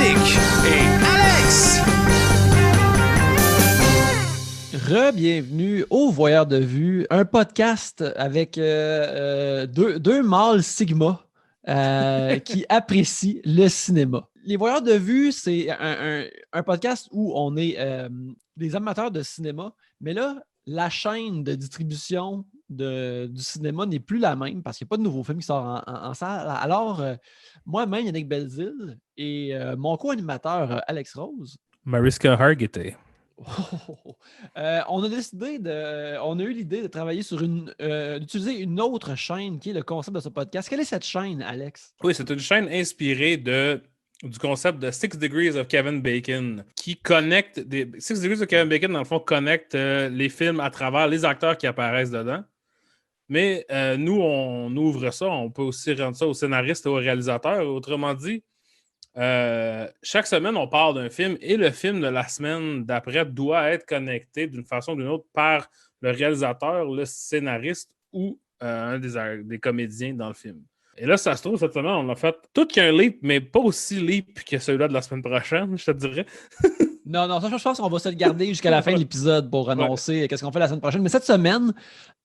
Geek et Alex. Re-bienvenue au Voyeur de Vue, un podcast avec deux mâles Sigma qui apprécient le cinéma. Les Voyeurs de Vue, c'est un podcast où on est des amateurs de cinéma, mais là, la chaîne de distribution du cinéma n'est plus la même parce qu'il n'y a pas de nouveaux films qui sortent en salle. Alors, moi-même, Yannick Belzile et mon co-animateur Alex Rose. Mariska Hargitay. On a eu l'idée de travailler sur d'utiliser une autre chaîne qui est le concept de ce podcast. Quelle est cette chaîne, Alex? Oui, c'est une chaîne inspirée du concept de Six Degrees of Kevin Bacon qui connecte Six Degrees of Kevin Bacon, dans le fond, connecte les films à travers les acteurs qui apparaissent dedans. Mais nous, on ouvre ça, on peut aussi rendre ça aux scénaristes et aux réalisateurs. Autrement dit, chaque semaine, on parle d'un film et le film de la semaine d'après doit être connecté d'une façon ou d'une autre par le réalisateur, le scénariste ou un des comédiens dans le film. Et là, ça se trouve, cette semaine, on a fait tout qu'un leap, mais pas aussi leap que celui-là de la semaine prochaine, je te dirais. Non, ça, je pense qu'on va se le garder jusqu'à la fin de l'épisode pour annoncer qu'est-ce qu'on fait la semaine prochaine. Mais cette semaine,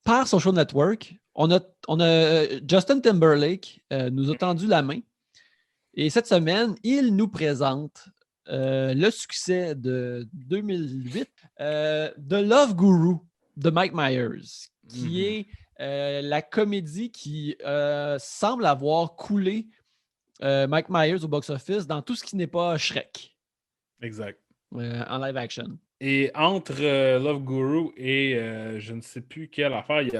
par Social Network, on a Justin Timberlake nous a tendu la main. Et cette semaine, il nous présente le succès de 2008, The Love Guru de Mike Myers, qui est la comédie qui semble avoir coulé Mike Myers au box-office dans tout ce qui n'est pas Shrek. Exact. En live action. Et entre Love Guru et je ne sais plus quelle affaire, il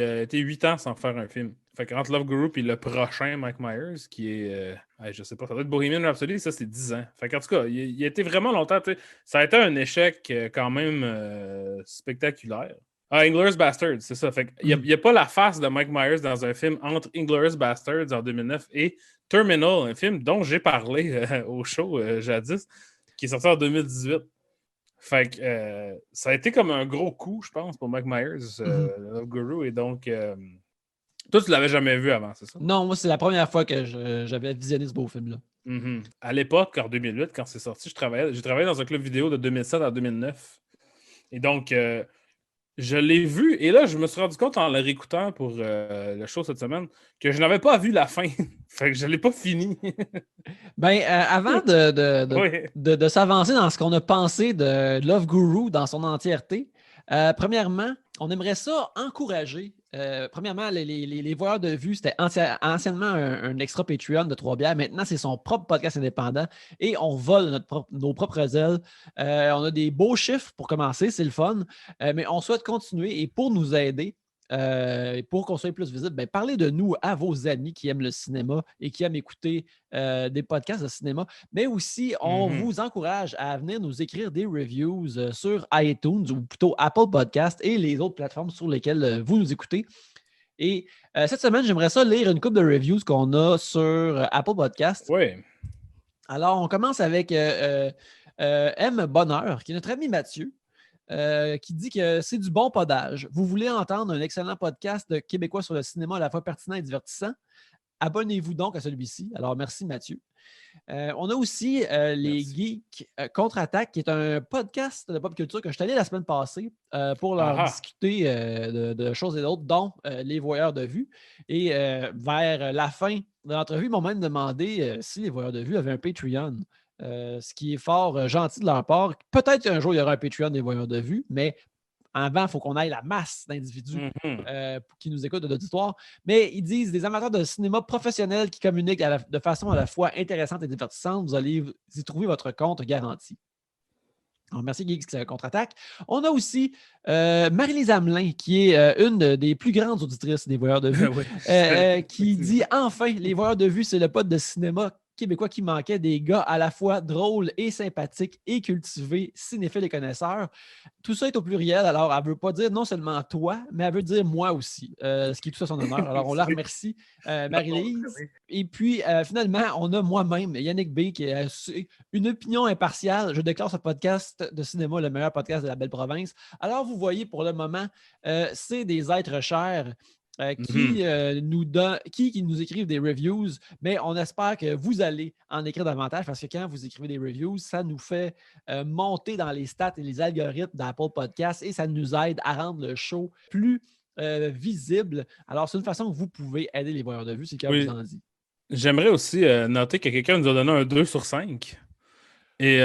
a été 8 ans sans faire un film. Fait qu'entre Love Guru et le prochain Mike Myers, qui est, je sais pas, ça doit être Bohemian Rhapsody, ça c'est 10 ans. Fait qu'en tout cas, il a été vraiment longtemps, ça a été un échec quand même spectaculaire. Inglourious Basterds, c'est ça. Fait qu'il n'y a pas la face de Mike Myers dans un film entre Inglourious Basterds en 2009 et Terminal, un film dont j'ai parlé au show jadis, qui est sorti en 2018. Fait que ça a été comme un gros coup, je pense, pour Mike Myers, Love Guru. Et donc, toi, tu l'avais jamais vu avant, c'est ça? Non, moi, c'est la première fois que j'avais visionné ce beau film-là. Mm-hmm. À l'époque, en 2008, quand c'est sorti, j'ai travaillé dans un club vidéo de 2007 à 2009. Et donc, je l'ai vu. Et là, je me suis rendu compte en le réécoutant pour le show cette semaine que je n'avais pas vu la fin. Fait que je ne l'ai pas fini. Avant de s'avancer dans ce qu'on a pensé de Love Guru dans son entièreté, premièrement, on aimerait ça encourager. Premièrement, les voyeurs de vue, c'était anciennement un extra Patreon de 3 bières. Maintenant, c'est son propre podcast indépendant et on vole nos propres ailes. On a des beaux chiffres pour commencer, c'est le fun, mais on souhaite continuer et pour nous aider, pour qu'on soit plus visible, parlez de nous à vos amis qui aiment le cinéma et qui aiment écouter des podcasts de cinéma. Mais aussi, on vous encourage à venir nous écrire des reviews sur iTunes ou plutôt Apple Podcast et les autres plateformes sur lesquelles vous nous écoutez. Et cette semaine, j'aimerais ça lire une couple de reviews qu'on a sur Apple Podcast. Oui. Alors, on commence avec M. Bonheur, qui est notre ami Mathieu. Qui dit que c'est du bon podage. Vous voulez entendre un excellent podcast de Québécois sur le cinéma à la fois pertinent et divertissant? Abonnez-vous donc à celui-ci. Alors, merci Mathieu. On a aussi les Geeks Contre-Attaque, qui est un podcast de pop culture que je suis allé la semaine passée pour leur discuter de choses et d'autres, dont les voyeurs de vue. Et vers la fin de l'entrevue, ils m'ont même demandé si les voyeurs de vue avaient un Patreon. Ce qui est fort gentil de leur part. Peut-être qu'un jour, il y aura un Patreon des voyeurs de vue, mais avant, il faut qu'on aille la masse d'individus qui nous écoutent de l'auditoire. Mais ils disent des amateurs de cinéma professionnels qui communiquent de façon à la fois intéressante et divertissante. Vous allez y trouver votre compte garanti. Alors, merci Geeks Contre-Attaque. On a aussi Marie-Lise Hamelin, qui est une des plus grandes auditrices des voyeurs de vue, qui dit « Enfin, les voyeurs de vue, c'est le pod de cinéma québécois qui manquait, des gars à la fois drôles et sympathiques et cultivés, cinéphiles et connaisseurs. » Tout ça est au pluriel, alors elle ne veut pas dire non seulement toi, mais elle veut dire moi aussi, ce qui est tout à son honneur. Alors on la remercie, Marie-Lise. Et puis finalement, on a moi-même, Yannick B, qui a une opinion impartiale. Je déclare ce podcast de cinéma le meilleur podcast de la belle province. Alors vous voyez, pour le moment, c'est des êtres chers. qui nous écrivent des reviews, mais on espère que vous allez en écrire davantage parce que quand vous écrivez des reviews, ça nous fait monter dans les stats et les algorithmes d'Apple Podcasts et ça nous aide à rendre le show plus visible. Alors, c'est une façon que vous pouvez aider les voyeurs de vue, c'est ce qu'on vous en dit. J'aimerais aussi noter que quelqu'un nous a donné un 2 sur 5. Et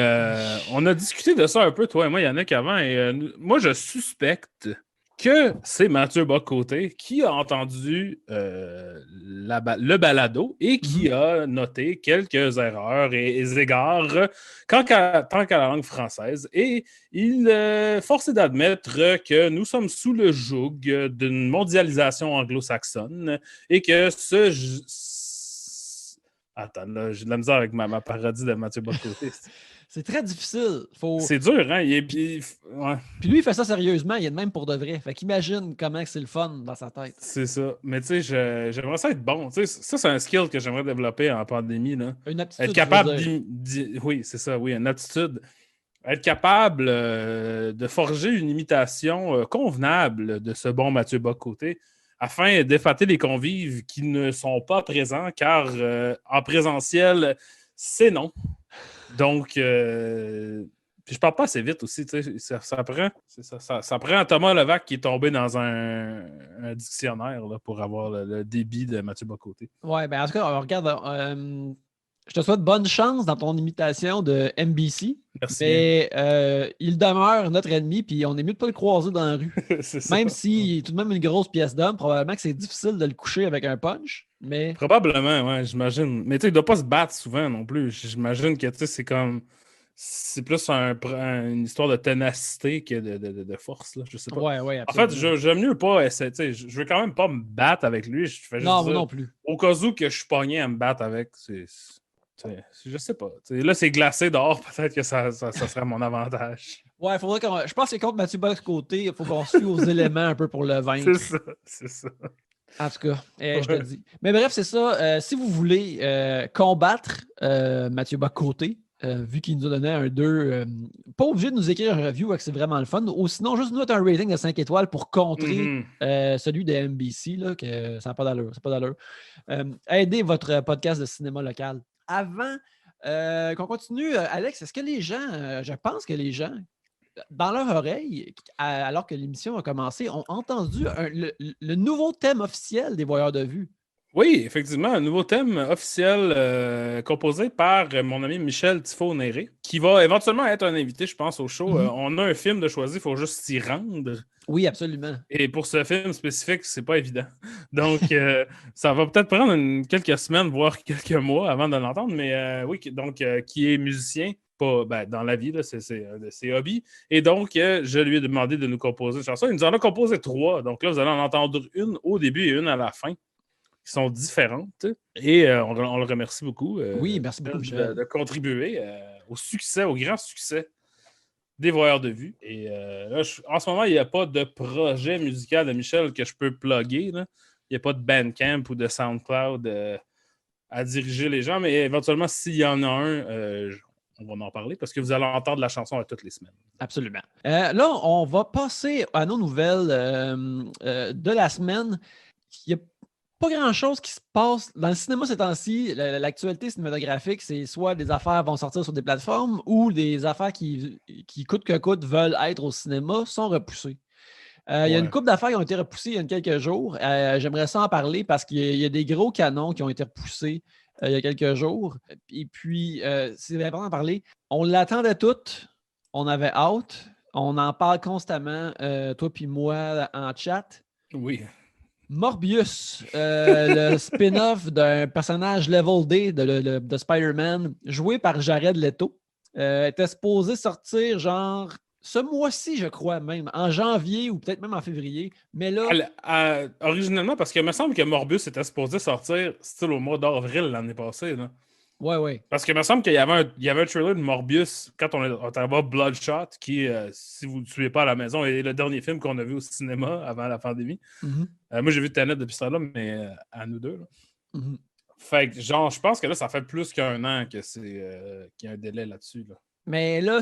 on a discuté de ça un peu, toi et moi, Yannick, avant. Et moi, je suspecte que c'est Mathieu Bock-Côté qui a entendu le balado et qui a noté quelques erreurs et égards tant qu'à la langue française. Et il force d'admettre que nous sommes sous le joug d'une mondialisation anglo-saxonne et que Attends, là, j'ai de la misère avec ma parodie de Mathieu Bock-Côté. C'est très difficile. C'est dur, hein? Puis lui, il fait ça sérieusement. Il est de même pour de vrai. Fait qu'imagine comment c'est le fun dans sa tête. C'est ça. Mais tu sais, j'aimerais ça être bon. Tu sais, ça, c'est un skill que j'aimerais développer en pandémie. Là. Une aptitude. Être capable oui, c'est ça, oui, une aptitude. Être capable de forger une imitation convenable de ce bon Mathieu Bock-Côté afin d'effacer les convives qui ne sont pas présents, car en présentiel, c'est non. Donc, puis je parle pas assez vite aussi, tu sais, ça prend Thomas Levac qui est tombé dans un dictionnaire là, pour avoir le débit de Mathieu Bock-Côté. Ouais, ben en tout cas, regarde, je te souhaite bonne chance dans ton imitation de MBC. Merci. Mais il demeure notre ennemi, puis on est mieux de ne pas le croiser dans la rue. Même s'il est tout de même une grosse pièce d'homme, probablement que c'est difficile de le coucher avec un punch. Mais... Probablement, ouais, j'imagine. Mais tu sais, il ne doit pas se battre souvent non plus. J'imagine que c'est comme. C'est plus une histoire de ténacité que de force, là. Je sais pas. Ouais, en fait, j'aime mieux pas essayer. Je veux quand même pas me battre avec lui. Je fais juste non, moi non plus. Au cas où que je suis pogné à me battre avec, je sais pas. Là, c'est glacé dehors. Peut-être que ça serait mon avantage. Ouais, il faudrait je pense que contre Mathieu Bock-Côté, il faut qu'on suive aux éléments un peu pour le vaincre. C'est ça. En tout cas, je te dis. Mais bref, c'est ça. Si vous voulez combattre Mathieu Bock-Côté, vu qu'il nous a donné un 2, pas obligé de nous écrire un review, c'est vraiment le fun. Ou sinon, juste nous mettre un rating de 5 étoiles pour contrer celui de MBC, là, que ça n'a pas d'allure. Aidez votre podcast de cinéma local. Avant qu'on continue, Alex, est-ce que les gens, je pense que les gens, dans leur oreille, alors que l'émission a commencé, ont entendu le nouveau thème officiel des voyeurs de vue. Oui, effectivement, un nouveau thème officiel composé par mon ami Michel Tifo-Néré, qui va éventuellement être un invité, je pense, au show. On a un film de choisi, il faut juste s'y rendre. Oui, absolument. Et pour ce film spécifique, c'est pas évident. Donc, ça va peut-être prendre quelques semaines, voire quelques mois avant de l'entendre, mais oui, donc, qui est musicien, pas dans la vie, là, c'est un de ses hobbies. Et donc, je lui ai demandé de nous composer une chanson. Il nous en a composé 3. Donc là, vous allez en entendre une au début et une à la fin, qui sont différentes. Et on le remercie beaucoup. Oui, merci beaucoup, Michel. De contribuer au succès, au grand succès des voyeurs de vue. Et là, en ce moment, il n'y a pas de projet musical de Michel que je peux plugger. Là. Il n'y a pas de Bandcamp ou de SoundCloud à diriger les gens, mais éventuellement, s'il y en a un, on va en parler parce que vous allez entendre la chanson à toutes les semaines. Absolument. Là, on va passer à nos nouvelles de la semaine. Il n'y a pas grand-chose qui se passe dans le cinéma ces temps-ci. L'actualité cinématographique, c'est soit des affaires vont sortir sur des plateformes ou des affaires qui coûte que coûte veulent être au cinéma sont repoussées. Il y a une couple d'affaires qui ont été repoussées il y a quelques jours. J'aimerais ça en parler parce qu'il y a des gros canons qui ont été repoussés il y a quelques jours. Et puis, c'est important d'en parler. On l'attendait toutes. On avait hâte. On en parle constamment, toi puis moi, en chat. Oui. Morbius, le spin-off d'un personnage Level D de Spider-Man, joué par Jared Leto, était supposé sortir genre ce mois-ci, je crois même, en janvier ou peut-être même en février. Mais là... Originellement, parce qu'il me semble que Morbius était supposé sortir style au mois d'avril l'année passée. Là. Ouais. Parce qu'il me semble qu'il y avait un trailer de Morbius quand on est voir Bloodshot, qui, si vous ne le suivez pas à la maison, est le dernier film qu'on a vu au cinéma avant la pandémie. Moi, j'ai vu Tenet depuis ça là, mais à nous deux. Fait que, genre, je pense que là, ça fait plus qu'1 an qu'il y a un délai là-dessus. Là. Mais là,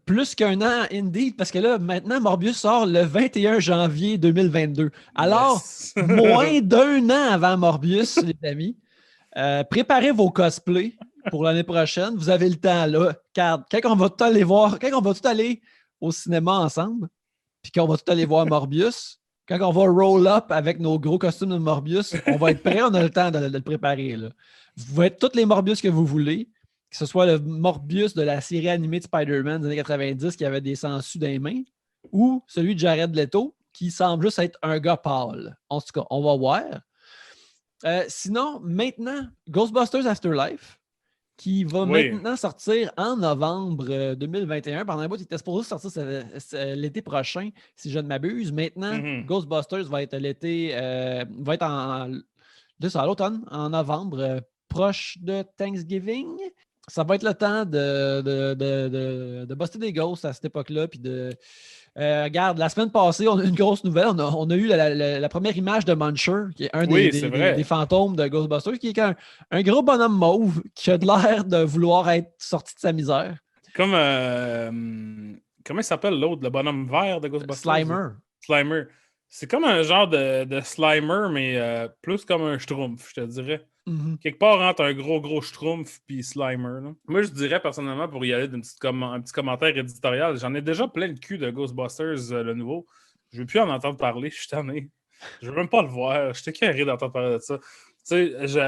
plus qu'un an, indeed, parce que là, maintenant, Morbius sort le 21 janvier 2022. Alors, Yes. moins d'un an avant Morbius, les amis, préparez vos cosplays pour l'année prochaine. Vous avez le temps, là. Car quand on va tout aller voir, quand on va tout aller au cinéma ensemble, puis qu'on va tout aller voir Morbius, quand on va roll up avec nos gros costumes de Morbius, on va être prêt, on a le temps de le préparer, là. Vous pouvez être tous les Morbius que vous voulez, que ce soit le Morbius de la série animée de Spider-Man des années 90 qui avait des sangsues dans les mains, ou celui de Jared Leto qui semble juste être un gars pâle. En tout cas, on va voir. Sinon, maintenant, Ghostbusters Afterlife, qui va maintenant sortir en novembre 2021. Pendant un bout, il était supposé sortir l'été prochain, si je ne m'abuse. Maintenant, Ghostbusters va être l'été, va être à l'automne, en novembre, proche de Thanksgiving. Ça va être le temps de buster des ghosts à cette époque-là. Puis regarde, la semaine passée, on a eu une grosse nouvelle. On a eu la première image de Muncher, qui est un des fantômes de Ghostbusters, qui est un gros bonhomme mauve qui a de l'air de vouloir être sorti de sa misère. Comme comment il s'appelle l'autre, le bonhomme vert de Ghostbusters? Slimer. C'est comme un genre de Slimer, mais plus comme un Schtroumpf, je te dirais. Mm-hmm. Quelque part entre un gros Schtroumpf puis Slimer. Là. Moi, je dirais personnellement, pour y aller un petit commentaire éditorial, j'en ai déjà plein le cul de Ghostbusters, le nouveau. Je veux plus en entendre parler, je suis tanné. Je veux même pas le voir. Je suis carré d'entendre parler de ça.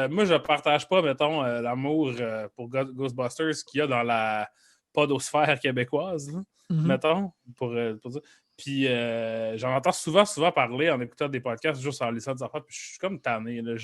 Moi, je partage pas, mettons, l'amour pour Ghostbusters qu'il y a dans la podosphère québécoise, là, mettons, pour dire. Puis j'en entends souvent parler en écoutant des podcasts, juste en lisant des affaires, puis je suis comme tanné. Là,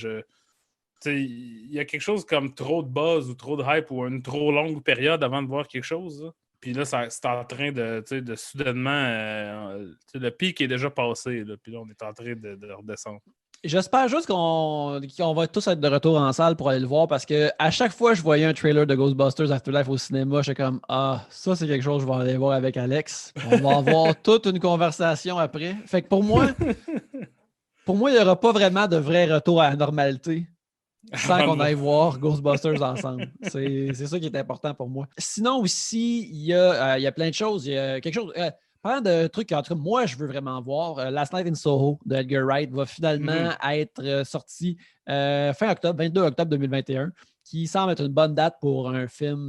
il y a quelque chose comme trop de buzz ou trop de hype ou une trop longue période avant de voir quelque chose. Là. Puis là, c'est en train de soudainement... le pic est déjà passé. Là, puis là, on est en train de redescendre. J'espère juste qu'on va tous être de retour en salle pour aller le voir parce que à chaque fois que je voyais un trailer de Ghostbusters Afterlife au cinéma, j'étais comme ça c'est quelque chose que je vais aller voir avec Alex. On va avoir toute une conversation après. Fait que pour moi, il n'y aura pas vraiment de vrai retour à la normalité sans qu'on aille voir Ghostbusters ensemble. C'est ça qui est important pour moi. Sinon aussi, il y a plein de choses. Il y a quelque chose... Parlant de trucs qu'en tout cas, moi, je veux vraiment voir, Last Night in Soho de Edgar Wright va finalement être sorti fin octobre, 22 octobre 2021, qui semble être une bonne date pour un film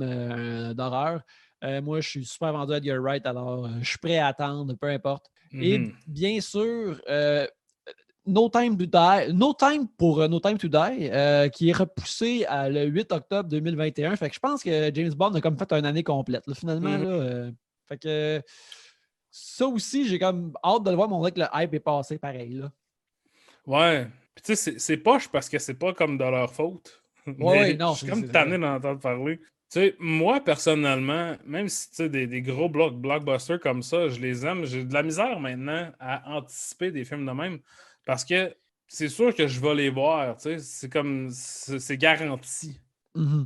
d'horreur. Moi, je suis super vendu à Edgar Wright, alors je suis prêt à attendre, peu importe. Et bien sûr, No Time to Die, qui est repoussé le 8 octobre 2021. Fait que je pense que James Bond a comme fait une année complète. Là, finalement, fait que ça aussi, j'ai comme hâte de le voir, mais on dirait que le hype est passé pareil. Là. Ouais. Puis tu sais, c'est poche parce que c'est pas comme de leur faute. Non. Je suis comme tanné d'en entendre parler. Tu sais, moi, personnellement, même si tu sais, des gros blockbusters comme ça, je les aime, j'ai de la misère maintenant à anticiper des films de même. Parce que c'est sûr que je vais les voir. Tu sais, c'est comme... C'est garanti.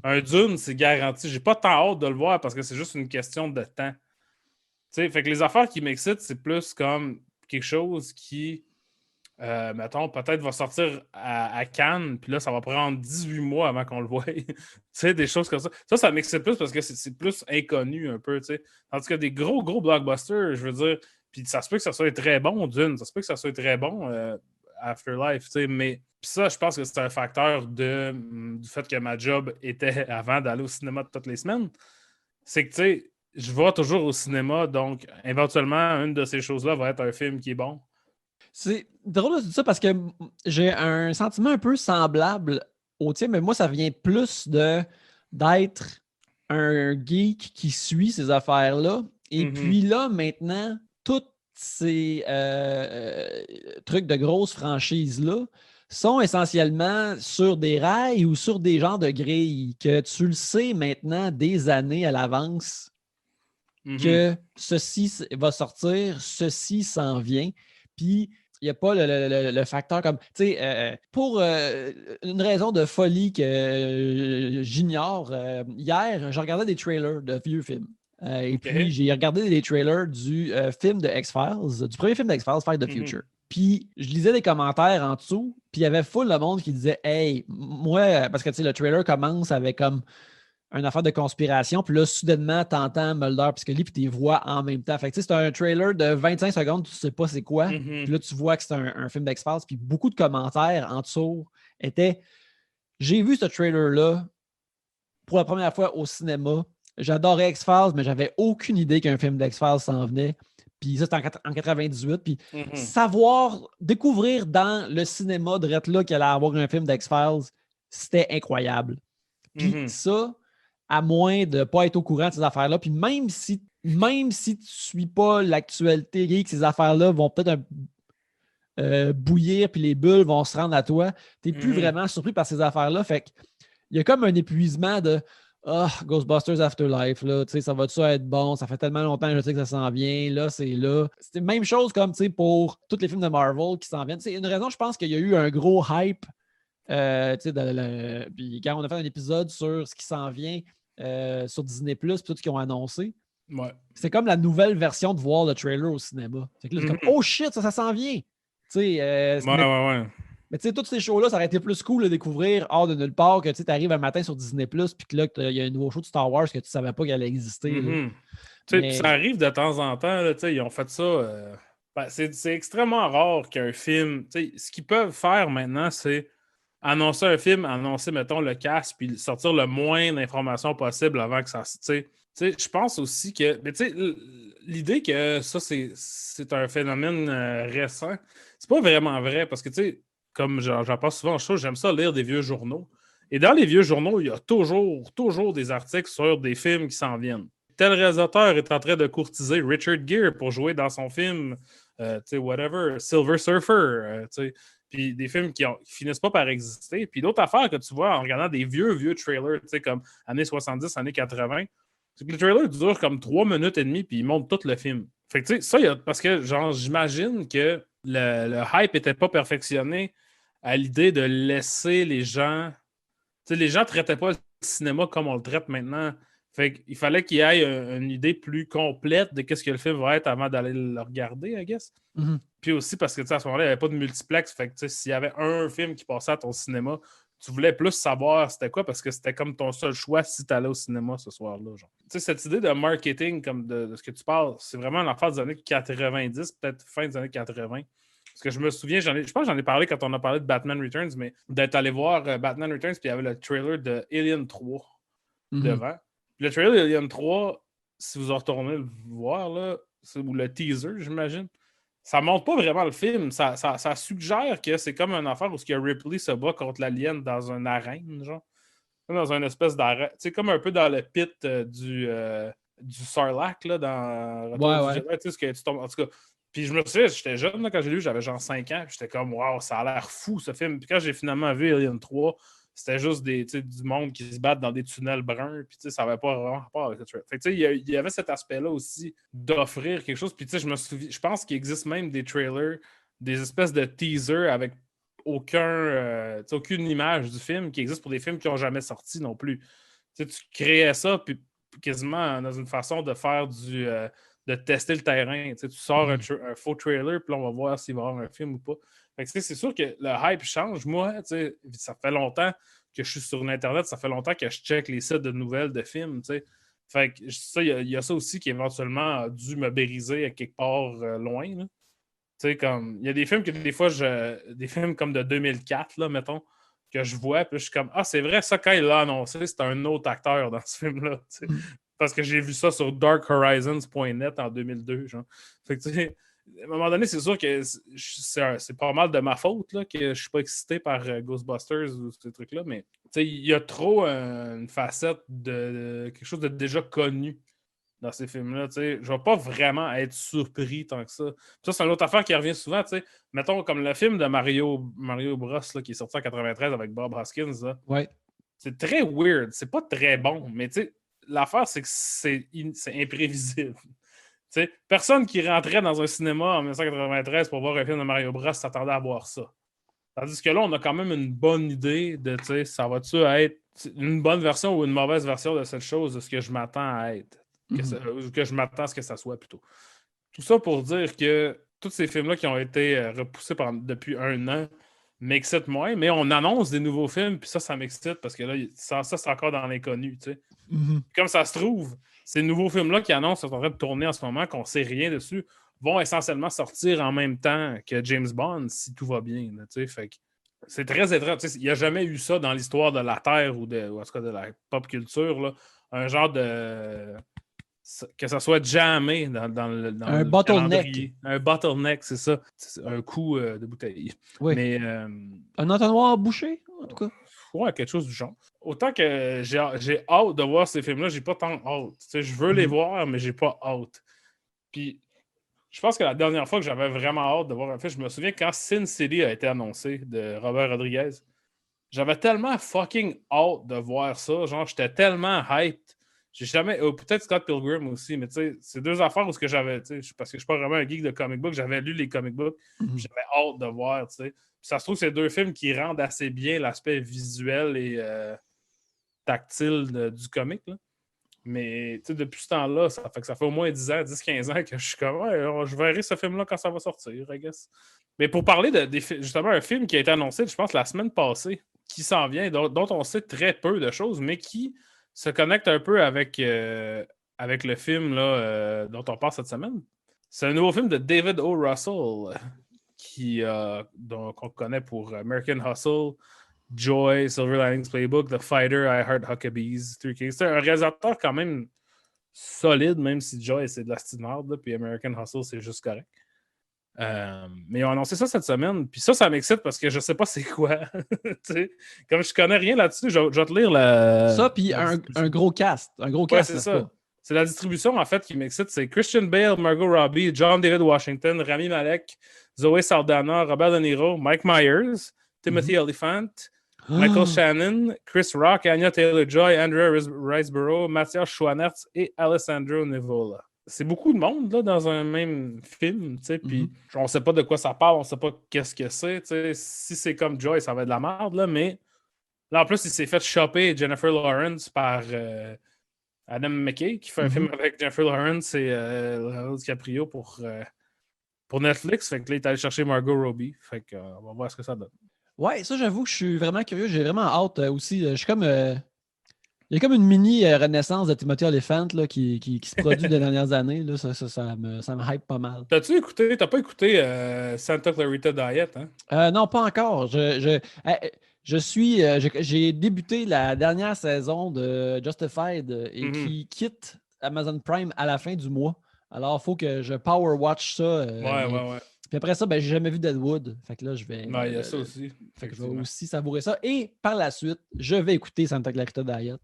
Un Dune, c'est garanti. J'ai pas tant hâte de le voir parce que c'est juste une question de temps. T'sais, fait que les affaires qui m'excitent, c'est plus comme quelque chose qui, mettons, peut-être va sortir à Cannes, puis là, ça va prendre 18 mois avant qu'on le voie. Tu sais, des choses comme ça. Ça m'excite plus parce que c'est plus inconnu un peu, tu sais. Tandis que des gros blockbusters, je veux dire, puis ça se peut que ça soit très bon, Dune, ça se peut que ça soit très bon, Afterlife, tu sais, mais ça, je pense que c'est un facteur du fait que ma job était avant d'aller au cinéma toutes les semaines. C'est que, tu sais, je vais toujours au cinéma, donc éventuellement, une de ces choses-là va être un film qui est bon. C'est drôle de dire ça parce que j'ai un sentiment un peu semblable au tien, mais moi, ça vient plus d'être un geek qui suit ces affaires-là. Et puis là, maintenant, tous ces trucs de grosses franchises-là sont essentiellement sur des rails ou sur des genres de grilles que tu le sais maintenant des années à l'avance que ceci va sortir, ceci s'en vient. Puis, il n'y a pas le facteur comme... Tu sais, pour une raison de folie que j'ignore, hier, je regardais des trailers de vieux films. Et puis, j'ai regardé des trailers du film de X-Files, du premier film d'X-Files, Fight the Future. Puis, je lisais des commentaires en dessous, puis il y avait full le monde qui disait « Hey, moi... » Parce que, tu sais, le trailer commence avec comme une affaire de conspiration, puis là, soudainement, t'entends Mulder puis Scully, puis tu les vois en même temps. Fait que, c'est un trailer de 25 secondes, tu sais pas c'est quoi. Puis là, tu vois que c'est un film d'X-Files, puis beaucoup de commentaires en dessous étaient « J'ai vu ce trailer-là pour la première fois au cinéma. J'adorais X-Files, mais j'avais aucune idée qu'un film d'X-Files s'en venait. » Puis ça, c'était en 98. Puis découvrir dans le cinéma de là qu'il allait avoir un film d'X-Files, c'était incroyable. Puis ça, à moins de ne pas être au courant de ces affaires-là, puis même si tu ne suis pas l'actualité geek, ces affaires-là vont peut-être bouillir, puis les bulles vont se rendre à toi, tu n'es plus vraiment surpris par ces affaires-là. Fait qu'il y a comme un épuisement de Ghostbusters Afterlife, là, ça va-tu être bon? Ça fait tellement longtemps que je sais que ça s'en vient. Là, c'est là. C'est la même chose comme pour tous les films de Marvel qui s'en viennent. C'est une raison, je pense qu'il y a eu un gros hype. Puis quand on a fait un épisode sur ce qui s'en vient sur Disney+, puis tout ce qu'ils ont annoncé, c'est comme la nouvelle version de voir le trailer au cinéma. C'est que là, c'est comme « Oh shit, ça s'en vient! » Mais tu sais, tous ces shows-là, ça aurait été plus cool de découvrir hors de nulle part que tu arrives un matin sur Disney+, puis que là, il y a un nouveau show de Star Wars que tu ne savais pas qu'il allait exister. Mais... Ça arrive de temps en temps, là, ils ont fait ça. C'est extrêmement rare qu'un film... Ce qu'ils peuvent faire maintenant, c'est annoncer un film, annoncer, mettons, le cast, puis sortir le moins d'informations possible avant que ça... Je pense aussi que... Mais l'idée que ça, c'est un phénomène récent, c'est pas vraiment vrai, parce que, comme j'en parle souvent en show, j'aime ça lire des vieux journaux. Et dans les vieux journaux, il y a toujours des articles sur des films qui s'en viennent. Tel réalisateur est en train de courtiser Richard Gere pour jouer dans son film, whatever, Silver Surfer, puis des films qui finissent pas par exister. Puis d'autres affaires que tu vois en regardant des vieux trailers, comme années 70, années 80, c'est que le trailer dure comme 3 minutes et demie, puis il montre tout le film. Fait que, ça, parce que, j'imagine que le hype n'était pas perfectionné à l'idée de laisser les gens... les gens ne traitaient pas le cinéma comme on le traite maintenant. Fait qu'il fallait qu'il y ait une idée plus complète de qu'est-ce que le film va être avant d'aller le regarder, I guess. Puis aussi parce que, à ce moment-là, il n'y avait pas de multiplex. Fait que, s'il y avait un film qui passait à ton cinéma, tu voulais plus savoir c'était quoi parce que c'était comme ton seul choix si tu allais au cinéma ce soir-là. Cette idée de marketing, comme de ce que tu parles, c'est vraiment l'affaire des années 90, peut-être fin des années 80. Parce que je me souviens, je pense que j'en ai parlé quand on a parlé de Batman Returns, mais d'être allé voir Batman Returns, puis il y avait le trailer de Alien 3 devant. Puis le trailer d'Alien 3, si vous en retournez le voir, là, ou le teaser, j'imagine, ça montre pas vraiment le film. Ça suggère que c'est comme une affaire où Ripley se bat contre l'alien dans une arène, genre. Dans une espèce d'arène. Tu sais, comme un peu dans le pit du Sarlacc, là, dans Retour du Jedi. Tu sais, que tu tombes... En tout cas... Puis je me souviens, j'étais jeune là, quand j'ai lu, j'avais genre 5 ans, puis j'étais comme, waouh, ça a l'air fou ce film. Puis quand j'ai finalement vu Alien 3, c'était juste du monde qui se battent dans des tunnels bruns, puis ça n'avait pas vraiment rapport avec le trailer. Fait que il y avait cet aspect-là aussi d'offrir quelque chose. Puis je me souviens, je pense qu'il existe même des trailers, des espèces de teasers avec aucune image du film qui existe pour des films qui n'ont jamais sorti non plus. Tu créais ça, puis quasiment dans une façon de faire de tester le terrain. Tu sors un faux trailer, puis là, on va voir s'il va y avoir un film ou pas. Fait que, c'est sûr que le hype change. Moi, ça fait longtemps que je suis sur Internet, ça fait longtemps que je check les sites de nouvelles de films. Fait que ça, il y a ça aussi qui éventuellement a dû me briser à quelque part loin. Comme il y a des films que des fois, des films comme de 2004, là, mettons, que je vois, puis je suis comme, c'est vrai, ça, quand il l'a annoncé, c'était un autre acteur dans ce film-là. Parce que j'ai vu ça sur darkhorizons.net en 2002. Genre. Fait que, à un moment donné, c'est sûr que c'est pas mal de ma faute là, que je suis pas excité par Ghostbusters ou ces trucs-là, mais il y a trop une facette de quelque chose de déjà connu dans ces films-là. Je ne vais pas vraiment être surpris tant que ça. Ça, c'est une autre affaire qui revient souvent. Mettons comme le film de Mario Bros là, qui est sorti en 93 avec Bob Hoskins. Là. Ouais. C'est très weird. C'est pas très bon, mais l'affaire, c'est que c'est imprévisible. Personne qui rentrait dans un cinéma en 1993 pour voir un film de Mario Bros s'attendait à voir ça. Tandis que là, on a quand même une bonne idée de ça va-tu être une bonne version ou une mauvaise version de cette chose, de ce que je m'attends à être. Que je m'attends à ce que ça soit plutôt. Tout ça pour dire que tous ces films-là qui ont été repoussés depuis 1 an, m'excite moins, mais on annonce des nouveaux films, puis ça m'excite parce que là, ça c'est encore dans l'inconnu, tu sais. Mm-hmm. Comme ça se trouve, ces nouveaux films-là qui annoncent sont en train de tourner en ce moment, qu'on ne sait rien dessus, vont essentiellement sortir en même temps que James Bond, si tout va bien. Là, fait que c'est très étrange. Il n'y a jamais eu ça dans l'histoire de la Terre ou en tout cas de la pop culture. Là. Un genre de... Que ça soit jamais dans un le bottleneck. calendrier. Un bottleneck, c'est ça. C'est un coup de bouteille. Oui. Mais, un entonnoir bouché, en tout cas. Ouais, quelque chose du genre. Autant que j'ai hâte de voir ces films-là, j'ai pas tant hâte. Je veux les voir, mais j'ai pas hâte. Puis, je pense que la dernière fois que j'avais vraiment hâte de voir un film, je me souviens quand Sin City a été annoncé de Robert Rodriguez. J'avais tellement fucking hâte de voir ça. Genre, j'étais tellement hyped. J'ai jamais... peut-être Scott Pilgrim aussi, mais tu sais, c'est deux affaires où ce que j'avais... Parce que je suis pas vraiment un geek de comic book, j'avais lu les comic books, j'avais hâte de voir, tu sais. Ça se trouve, c'est deux films qui rendent assez bien l'aspect visuel et tactile du comic. Là. Mais depuis ce temps-là, ça fait au moins 10-15 ans que je suis comme je verrai ce film-là quand ça va sortir, I guess. Mais pour parler de justement un film qui a été annoncé, je pense, la semaine passée, qui s'en vient, dont on sait très peu de choses, mais qui se connecte un peu avec le film là, dont on parle cette semaine. C'est un nouveau film de David O. Russell, qu'on connaît pour American Hustle, Joy, Silver Linings Playbook, The Fighter, I Heart Huckabees, Three Kings. C'est un réalisateur quand même solide, même si Joy, c'est de la style marde, puis American Hustle, c'est juste correct. Mais ils ont annoncé ça cette semaine, puis ça m'excite parce que je sais pas c'est quoi. Comme je connais rien là-dessus, je vais te lire la... Ça, puis un gros cast. Un gros cast, c'est ça. C'est la distribution, en fait, qui m'excite. C'est Christian Bale, Margot Robbie, John David Washington, Rami Malek, Zoe Saldana, Robert De Niro, Mike Myers, Timothy Olyphant, Michael Shannon, Chris Rock, Anya Taylor-Joy, Andrea Riseborough, Mathias Schoenaerts et Alessandro Nivola. C'est beaucoup de monde là, dans un même film, puis on sait pas de quoi ça parle, on sait pas qu'est-ce que c'est. Si c'est comme Joy, ça va être de la merde, là, mais là, en plus, il s'est fait choper Jennifer Lawrence par Adam McKay, qui fait un film avec Jennifer Lawrence et Leonardo DiCaprio pour Netflix. Fait que là, il est allé chercher Margot Robbie. Fait que on va voir ce que ça donne. Ouais, ça, j'avoue que je suis vraiment curieux. J'ai vraiment hâte aussi. Je suis comme... il y a comme une mini renaissance de Timothy Olyphant là, qui se produit des dernières années. Là. Ça me hype pas mal. T'as pas écouté Santa Clarita Diet, hein? Non, pas encore. J'ai débuté la dernière saison de Justified et qui quitte Amazon Prime à la fin du mois. Alors, il faut que je power watch ça. Ouais. Puis après ça, j'ai jamais vu Deadwood. Fait que là, je vais. Il y a ça aussi. Fait que je vais aussi savourer ça. Et par la suite, je vais écouter Santa Clarita Diet.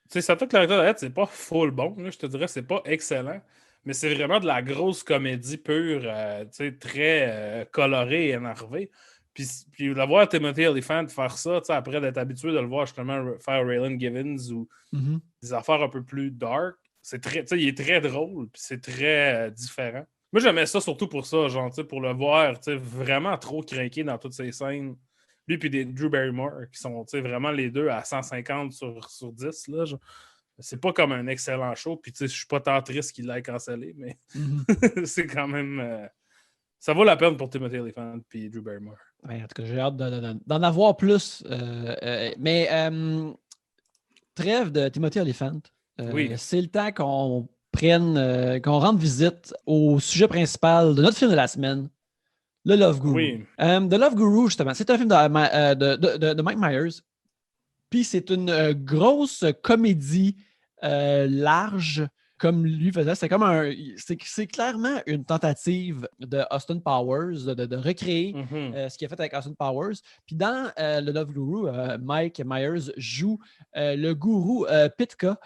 Santa Clarita Diet, c'est pas full bon. Là, je te dirais, c'est pas excellent. Mais c'est vraiment de la grosse comédie pure, très colorée et énervée. Puis de voir Timothy Olyphant faire ça, après d'être habitué de le voir justement faire Raylan Givens ou des affaires un peu plus dark, il est très drôle, puis c'est très différent. Moi, j'aimais ça surtout pour ça, genre, pour le voir vraiment trop craqué dans toutes ces scènes. Lui puis Drew Barrymore, qui sont vraiment les deux à 150 sur 10. Là, c'est pas comme un excellent show, puis je suis pas tant triste qu'il l'ait cancellé, mais c'est quand même... ça vaut la peine pour Timothy Olyphant et Drew Barrymore. Ouais, en tout cas, j'ai hâte d'en avoir plus. Mais trêve de Timothy Olyphant. Oui. C'est le temps qu'on qu'on rende visite au sujet principal de notre film de la semaine, le Love Guru. Oui. The Love Guru, justement, c'est un film de Mike Myers. Puis c'est une grosse comédie large, comme lui faisait. C'est clairement une tentative de Austin Powers de recréer ce qu'il a fait avec Austin Powers. Puis dans le Love Guru, Mike Myers joue le gourou Pitka,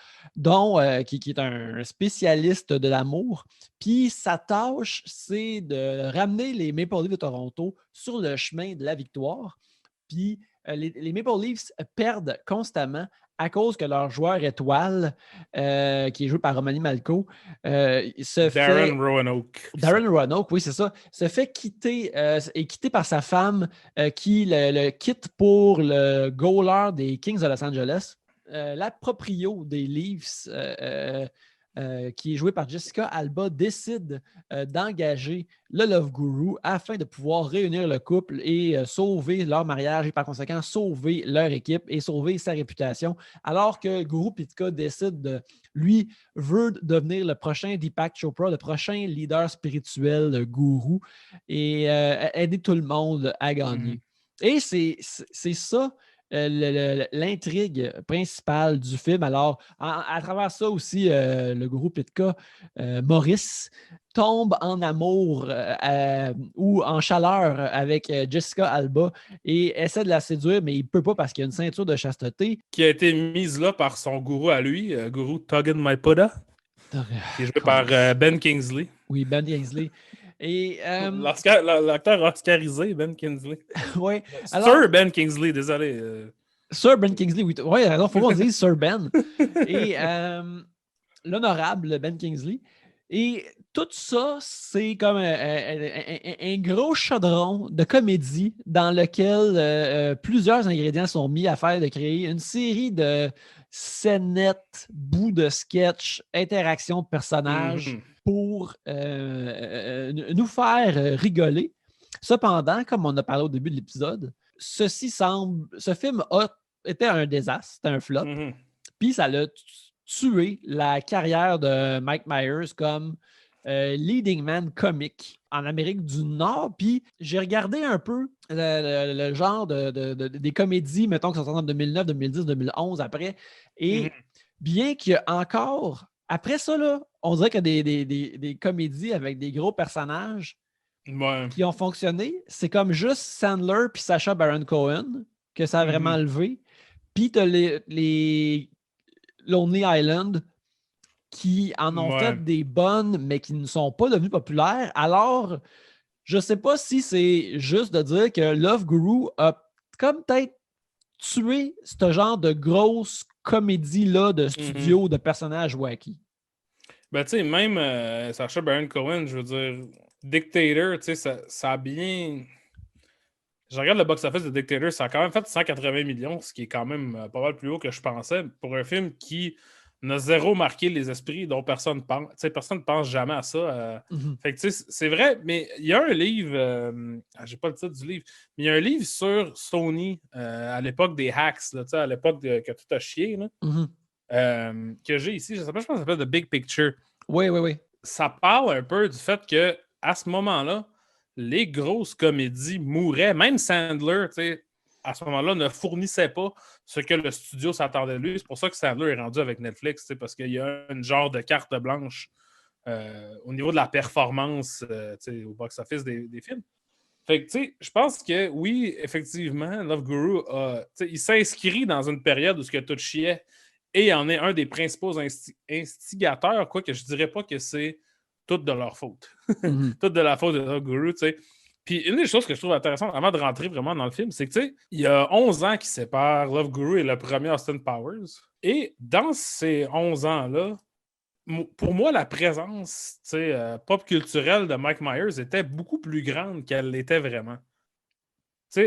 qui est un spécialiste de l'amour. Puis sa tâche, c'est de ramener les Maple Leafs de Toronto sur le chemin de la victoire. Puis les Maple Leafs perdent constamment à cause que leur joueur étoile, qui est joué par Romany Malco, Darren Roanoke, oui, c'est ça, se fait quitter, est quitté par sa femme qui le quitte pour le goaler des Kings de Los Angeles. La proprio des Leafs qui est jouée par Jessica Alba, décide d'engager le Love Guru afin de pouvoir réunir le couple et sauver leur mariage et par conséquent sauver leur équipe et sauver sa réputation. Alors que Guru Pitka décide lui veut devenir le prochain Deepak Chopra, le prochain leader spirituel gourou et aider tout le monde à gagner. Et c'est ça l'intrigue principale du film. Alors, à travers ça aussi, le gourou Pitka, Maurice, tombe en amour ou en chaleur avec Jessica Alba et essaie de la séduire, mais il ne peut pas parce qu'il y a une ceinture de chasteté. Qui a été mise là par son gourou à lui, gourou Togan Maipoda, qui est joué par Ben Kingsley. Oui, Ben Kingsley. Et l'acteur oscarisé, Ben Kingsley. Oui. Sir Ben Kingsley, désolé. Sir Ben Kingsley, oui. Oui, alors il faut qu'on dise Sir Ben. Et l'honorable Ben Kingsley. Et tout ça, c'est comme un gros chaudron de comédie dans lequel plusieurs ingrédients sont mis afin de créer une série de scénettes, bouts de sketch, interactions de personnages pour nous faire rigoler. Cependant, comme on a parlé au début de l'épisode, ce film était un désastre, c'était un flop. Puis ça l'a tué la carrière de Mike Myers comme leading man comique en Amérique du Nord. Puis j'ai regardé un peu le genre des comédies, mettons, qui sont en 2009, 2010, 2011 après. Et bien qu'il y a encore, après ça, là, on dirait qu'il y a des comédies avec des gros personnages qui ont fonctionné. C'est comme juste Sandler puis Sacha Baron Cohen que ça a vraiment levé. Puis tu as les Lonely Island qui en ont fait des bonnes, mais qui ne sont pas devenues populaires. Alors, je ne sais pas si c'est juste de dire que Love Guru a comme peut-être tué ce genre de grosse comédie-là de studio de personnages wacky. Ben, tu sais, même Sacha Baron Cohen, je veux dire, Dictator, tu sais, ça a bien... Je regarde le box-office de Dictator, ça a quand même fait 180 millions, ce qui est quand même pas mal plus haut que je pensais pour un film qui n'a zéro marqué les esprits, dont personne ne pense. Tu sais, personne ne pense jamais à ça. Fait que, tu sais, c'est vrai, mais il y a un livre, j'ai pas le titre du livre, mais il y a un livre sur Sony à l'époque des hacks, là, à l'époque que tout a chié, là, que j'ai ici, je pense que ça s'appelle The Big Picture. Oui. Ça parle un peu du fait que à ce moment-là, les grosses comédies mouraient. Même Sandler, tu sais, à ce moment-là, ne fournissait pas ce que le studio s'attendait de lui. C'est pour ça que Sandler est rendu avec Netflix, tu sais, parce qu'il y a un genre de carte blanche au niveau de la performance tu sais, au box-office des films. Fait que, tu sais, je pense que oui, effectivement, Love Guru, il s'inscrit dans une période où ce que tout chiait et en est un des principaux instigateurs, quoique je dirais pas que c'est tout de leur faute. Tout de la faute de Love Guru, tu sais. Puis une des choses que je trouve intéressante avant de rentrer vraiment dans le film, c'est que, tu sais, il y a 11 ans qui séparent Love Guru et le premier Austin Powers. Et dans ces 11 ans-là, pour moi, la présence pop culturelle de Mike Myers était beaucoup plus grande qu'elle l'était vraiment.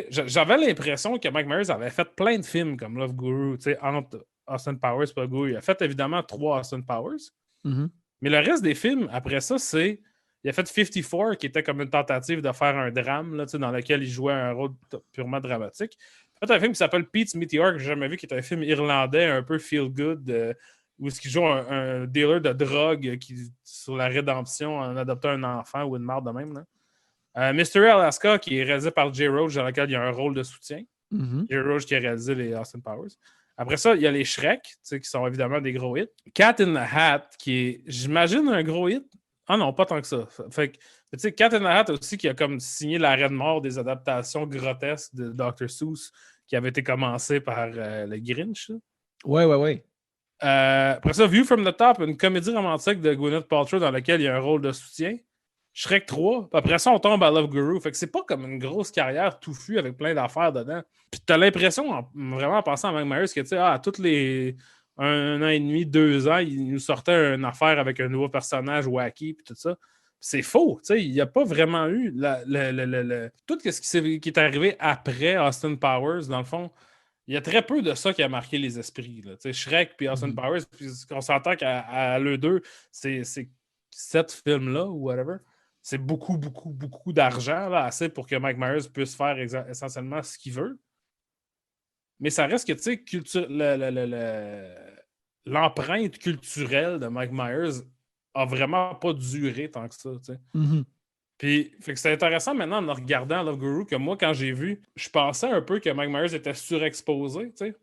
J'avais l'impression que Mike Myers avait fait plein de films comme Love Guru, entre Austin Powers et Love Guru. Il a fait évidemment 3 Austin Powers. Mais le reste des films, après ça, c'est... Il a fait 54, qui était comme une tentative de faire un drame là, dans lequel il jouait un rôle purement dramatique. Il a fait un film qui s'appelle Pete's Meteor, que j'ai jamais vu, qui est un film irlandais un peu feel-good, où il joue un dealer de drogue sur la rédemption en adoptant un enfant ou une mère de même. Mystery Alaska, qui est réalisé par Jay Roach, dans lequel il y a un rôle de soutien. Jay Roach qui a réalisé les Austin Powers. Après ça, il y a les Shrek, qui sont évidemment des gros hits. Cat in the Hat, qui est, j'imagine, un gros hit. Ah non, pas tant que ça. Fait que, tu sais, Cat in the Hat aussi, qui a comme signé l'arrêt de mort des adaptations grotesques de Dr. Seuss, qui avait été commencé par le Grinch. Oui. Après ça, View from the Top, une comédie romantique de Gwyneth Paltrow dans laquelle il y a un rôle de soutien. Shrek 3. Puis après ça, on tombe à Love Guru. Fait que c'est pas comme une grosse carrière touffue avec plein d'affaires dedans. Puis t'as l'impression, vraiment en pensant à Mike Myers, que tu sais, à toutes les 1 an et demi, 2 ans, il nous sortait une affaire avec un nouveau personnage wacky puis tout ça. C'est faux. Tu sais, il n'y a pas vraiment eu tout ce qui est arrivé après Austin Powers, dans le fond. il y a très peu de ça qui a marqué les esprits. Là. Shrek puis Austin Powers, puis on s'entend qu'à l'eux deux, c'est 7 films-là ou whatever. C'est beaucoup, beaucoup, beaucoup d'argent, là, assez pour que Mike Myers puisse faire essentiellement ce qu'il veut. Mais ça reste que, tu sais, l'empreinte culturelle de Mike Myers a vraiment pas duré tant que ça, tu sais. Puis, fait que c'est intéressant maintenant en regardant Love Guru que moi, quand j'ai vu, je pensais un peu que Mike Myers était surexposé, tu sais.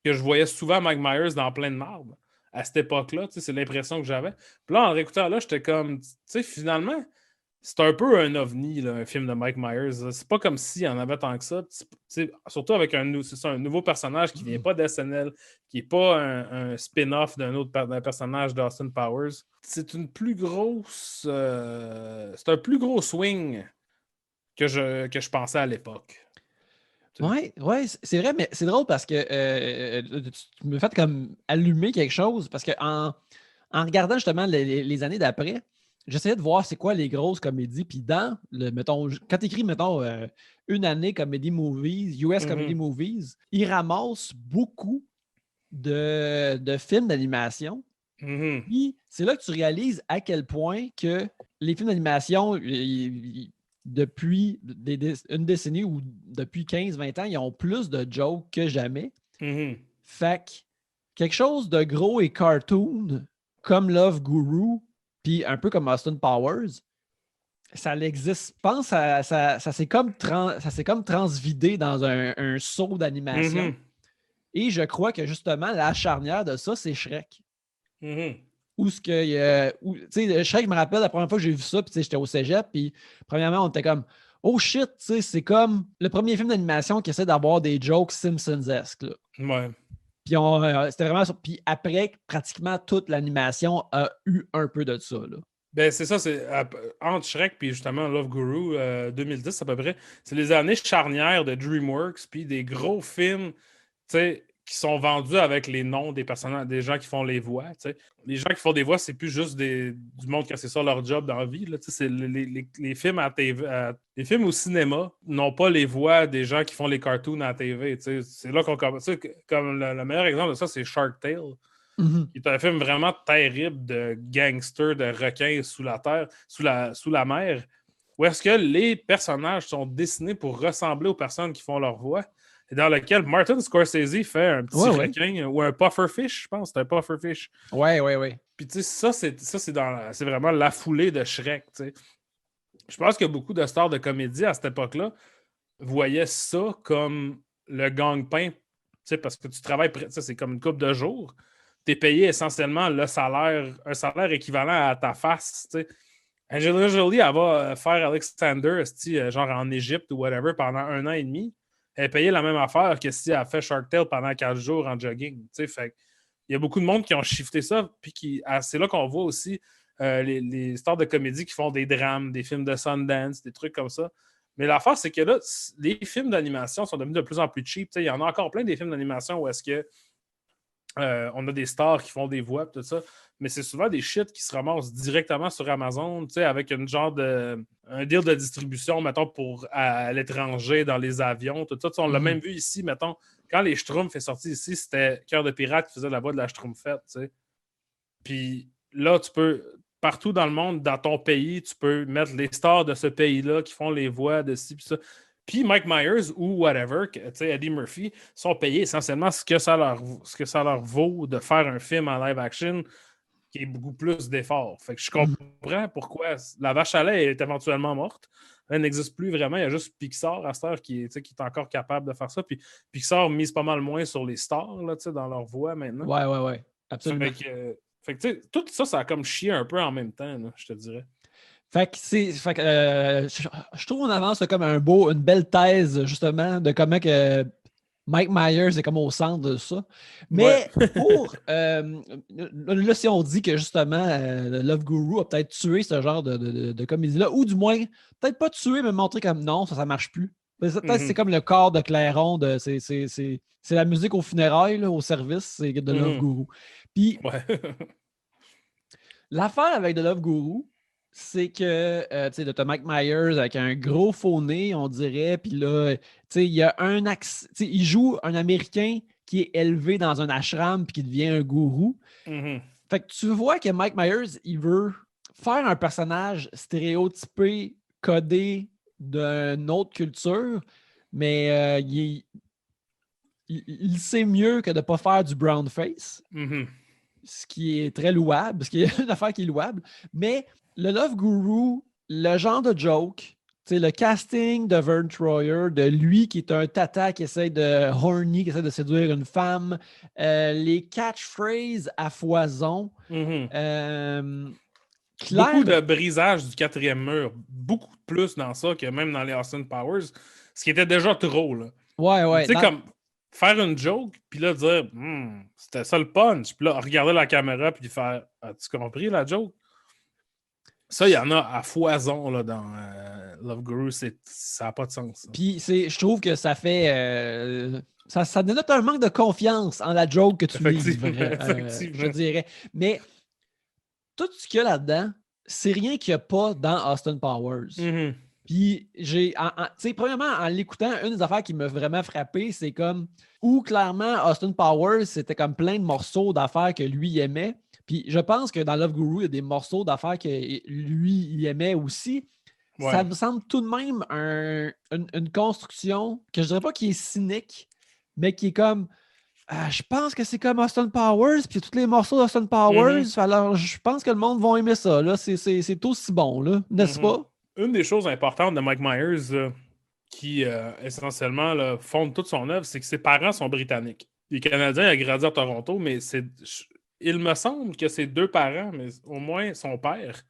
Que je voyais souvent Mike Myers dans plein de marde à cette époque-là, tu sais, c'est l'impression que j'avais. Puis là, en réécoutant là, j'étais comme, tu sais, finalement, c'est un peu un ovni, là, un film de Mike Myers. Là. C'est pas comme s'il y en avait tant que ça. Surtout avec un nouveau personnage qui vient pas d'SNL, qui n'est pas un spin-off d'un personnage d'Austin Powers. C'est une plus grosse... c'est un plus gros swing que je pensais à l'époque. Oui, c'est vrai, mais c'est drôle parce que tu me fais comme allumer quelque chose parce que en regardant justement les années d'après, j'essayais de voir c'est quoi les grosses comédies. Puis mettons, quand tu écris, mettons, une année comedy movies, US Comedy Movies, ils ramassent beaucoup de films d'animation. Puis c'est là que tu réalises à quel point que les films d'animation, depuis une décennie ou depuis 15-20 ans, ils ont plus de jokes que jamais. Fait que quelque chose de gros et cartoon comme Love Guru, puis un peu comme Austin Powers, ça l'existe. Je pense que ça s'est comme transvidé dans un saut d'animation. Et je crois que justement, la charnière de ça, c'est Shrek. Où ce que. Tu sais, Shrek, je me rappelle la première fois que j'ai vu ça, puis j'étais au cégep, puis premièrement, on était comme oh shit, tu sais, c'est comme le premier film d'animation qui essaie d'avoir des jokes Simpsons-esques. Là. Ouais. Puis c'était vraiment ça. Puis après, pratiquement toute l'animation a eu un peu de ça. Là. Ben, c'est ça, c'est entre Shrek puis justement Love Guru 2010 à peu près, c'est les années charnières de DreamWorks puis des gros films, tu sais, qui sont vendus avec les noms des personnages, des gens qui font les voix, tu sais. Les gens qui font des voix, c'est plus juste du monde qui a c'est ça leur job dans la vie, là, tu sais, c'est les films à TV, les films au cinéma n'ont pas les voix des gens qui font les cartoons à la TV, tu sais. C'est là qu'on commence, tu sais, comme le meilleur exemple de ça, c'est Shark Tale. Qui est un film vraiment terrible de gangsters, de requins sous la terre, sous la mer, où est-ce que les personnages sont dessinés pour ressembler aux personnes qui font leur voix, et dans lequel Martin Scorsese fait un petit requin ou un pufferfish, je pense, c'est un pufferfish. Ouais. Puis tu sais, c'est vraiment la foulée de Shrek, tu sais. Je pense que beaucoup de stars de comédie à cette époque-là voyaient ça comme le gang-pain, tu sais, parce que tu travailles, c'est comme une couple de jours. Tu es payé essentiellement un salaire équivalent à ta face. T'sais. Angelina Jolie, elle va faire Alexander, genre en Égypte ou whatever, pendant 1 an et demi. Elle est payée la même affaire que si elle fait Shark Tale pendant 4 jours en jogging. Fait, il y a beaucoup de monde qui ont shifté ça. Puis c'est là qu'on voit aussi les stars de comédie qui font des drames, des films de Sundance, des trucs comme ça. Mais l'affaire, c'est que là, les films d'animation sont devenus de plus en plus cheap. Il y en a encore plein des films d'animation où est-ce que on a des stars qui font des voix et tout ça, mais c'est souvent des shit qui se ramassent directement sur Amazon, avec un deal de distribution, mettons, pour à l'étranger, dans les avions, tout ça. On l'a même vu ici, mettons, quand les Schtroumpfs est sorti ici, c'était Cœur de pirate qui faisait la voix de la Schtroumpfette, tu sais. Puis là, tu peux, partout dans le monde, dans ton pays, tu peux mettre les stars de ce pays-là qui font les voix de ci, puis ça. Puis Mike Myers ou whatever, Eddie Murphy, sont payés essentiellement ce que ça leur vaut de faire un film en live action qui est beaucoup plus d'efforts. Fait que je comprends pourquoi la vache à lait est éventuellement morte. Elle n'existe plus vraiment. Il y a juste Pixar à cette heure qui est encore capable de faire ça. Puis Pixar mise pas mal moins sur les stars là, dans leur voix maintenant. Ouais. Absolument. Fait que tout ça, ça a comme chié un peu en même temps, là, je te dirais. Fait que je trouve qu'on avance comme une belle thèse, justement, de comment que Mike Myers est comme au centre de ça. Mais là, si on dit que justement Love Guru a peut-être tué ce genre de comédie-là, ou du moins, peut-être pas tué, mais montrer comme non, ça marche plus. Peut-être c'est comme le corps de Clairon, c'est la musique au funérailles, là, au service, c'est de Love Guru. Puis, l'affaire avec The Love Guru, c'est que, tu sais, de Mike Myers avec un gros faux nez, on dirait, puis là, tu il y a un il joue un Américain qui est élevé dans un ashram puis qui devient un gourou. Mm-hmm. Fait que tu vois que Mike Myers, il veut faire un personnage stéréotypé, codé d'une autre culture, mais il sait mieux que de ne pas faire du brown face, Mm-hmm. ce qui est très louable, ce qui est une affaire qui est louable. Mais le Love Guru, le genre de joke, le casting de Vern Troyer, de lui qui est un tata qui essaie qui essaie de séduire une femme, les catchphrases à foison. Mm-hmm. Claire, beaucoup de brisage du quatrième mur. Beaucoup plus dans ça que même dans les Austin Powers. Ce qui était déjà trop, là. Ouais. Tu sais, comme faire une joke, puis là, dire c'était ça le punch. Puis là, regarder la caméra, puis faire as-tu compris la joke? Ça, il y en a à foison là, dans Love Guru. Ça n'a pas de sens. Puis je trouve que ça fait. Ça dénote un manque de confiance en la joke que tu livres, je dirais. Mais tout ce qu'il y a là-dedans, c'est rien qu'il n'y a pas dans Austin Powers. Mm-hmm. Puis, premièrement, en l'écoutant, une des affaires qui m'a vraiment frappé, c'est comme où clairement Austin Powers, c'était comme plein de morceaux d'affaires que lui aimait. Puis, je pense que dans Love Guru, il y a des morceaux d'affaires que lui, il aimait aussi. Ouais. Ça me semble tout de même une construction que je dirais pas qui est cynique, mais qui est comme je pense que c'est comme Austin Powers, puis tous les morceaux d'Austin Powers. Mm-hmm. Alors, je pense que le monde va aimer ça. Là. C'est aussi bon, là, n'est-ce pas? Une des choses importantes de Mike Myers qui, essentiellement, là, fonde toute son œuvre, c'est que ses parents sont britanniques. Il est canadien, il a grandi à Toronto, mais il me semble que ses deux parents, mais au moins son père.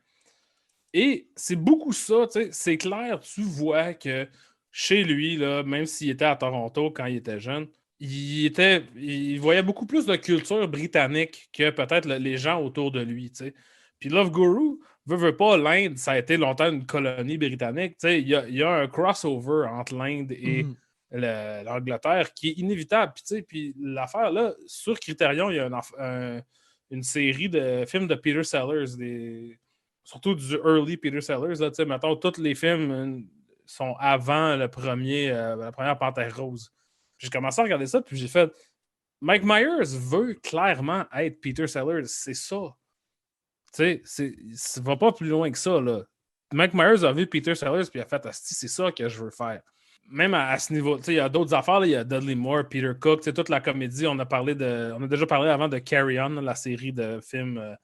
Et c'est beaucoup ça, tu sais, c'est clair, tu vois que chez lui, là, même s'il était à Toronto quand il était jeune, il voyait beaucoup plus de culture britannique que peut-être les gens autour de lui, tu sais. Puis Love Guru, veut pas, l'Inde, ça a été longtemps une colonie britannique, tu sais. Il y a un crossover entre l'Inde et l'Angleterre qui est inévitable. Puis l'affaire, là, sur Criterion, il y a une série de films de Peter Sellers, surtout du early Peter Sellers, là, tu sais, mettons, tous les films sont avant la première Panthère Rose. J'ai commencé à regarder ça, puis j'ai fait Mike Myers veut clairement être Peter Sellers, c'est ça. Tu sais, ça va pas plus loin que ça, là. Mike Myers a vu Peter Sellers, puis il a fait c'est ça que je veux faire. Même à ce niveau, tu sais, il y a d'autres affaires, là, il y a Dudley Moore, Peter Cook, tu sais, toute la comédie, on a déjà parlé avant de Carry On, la série de films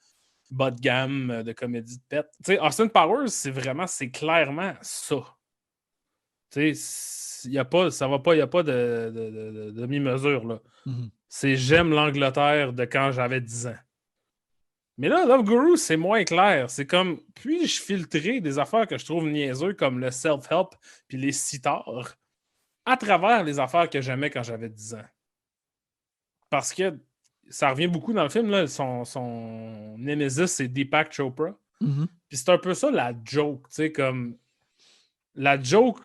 bas de gamme, de comédie de pète. Tu sais, Austin Powers, c'est clairement ça. Tu sais, il n'y a pas de demi-mesure, là. Mm-hmm. C'est j'aime l'Angleterre de quand j'avais 10 ans. Mais là, Love Guru, c'est moins clair. C'est comme, puis-je filtrer des affaires que je trouve niaiseux, comme le self-help puis les sitars, à travers les affaires que j'aimais quand j'avais 10 ans. Parce que ça revient beaucoup dans le film, là, son Nemesis, c'est Deepak Chopra. Mm-hmm. Puis c'est un peu ça la joke, tu sais, comme la joke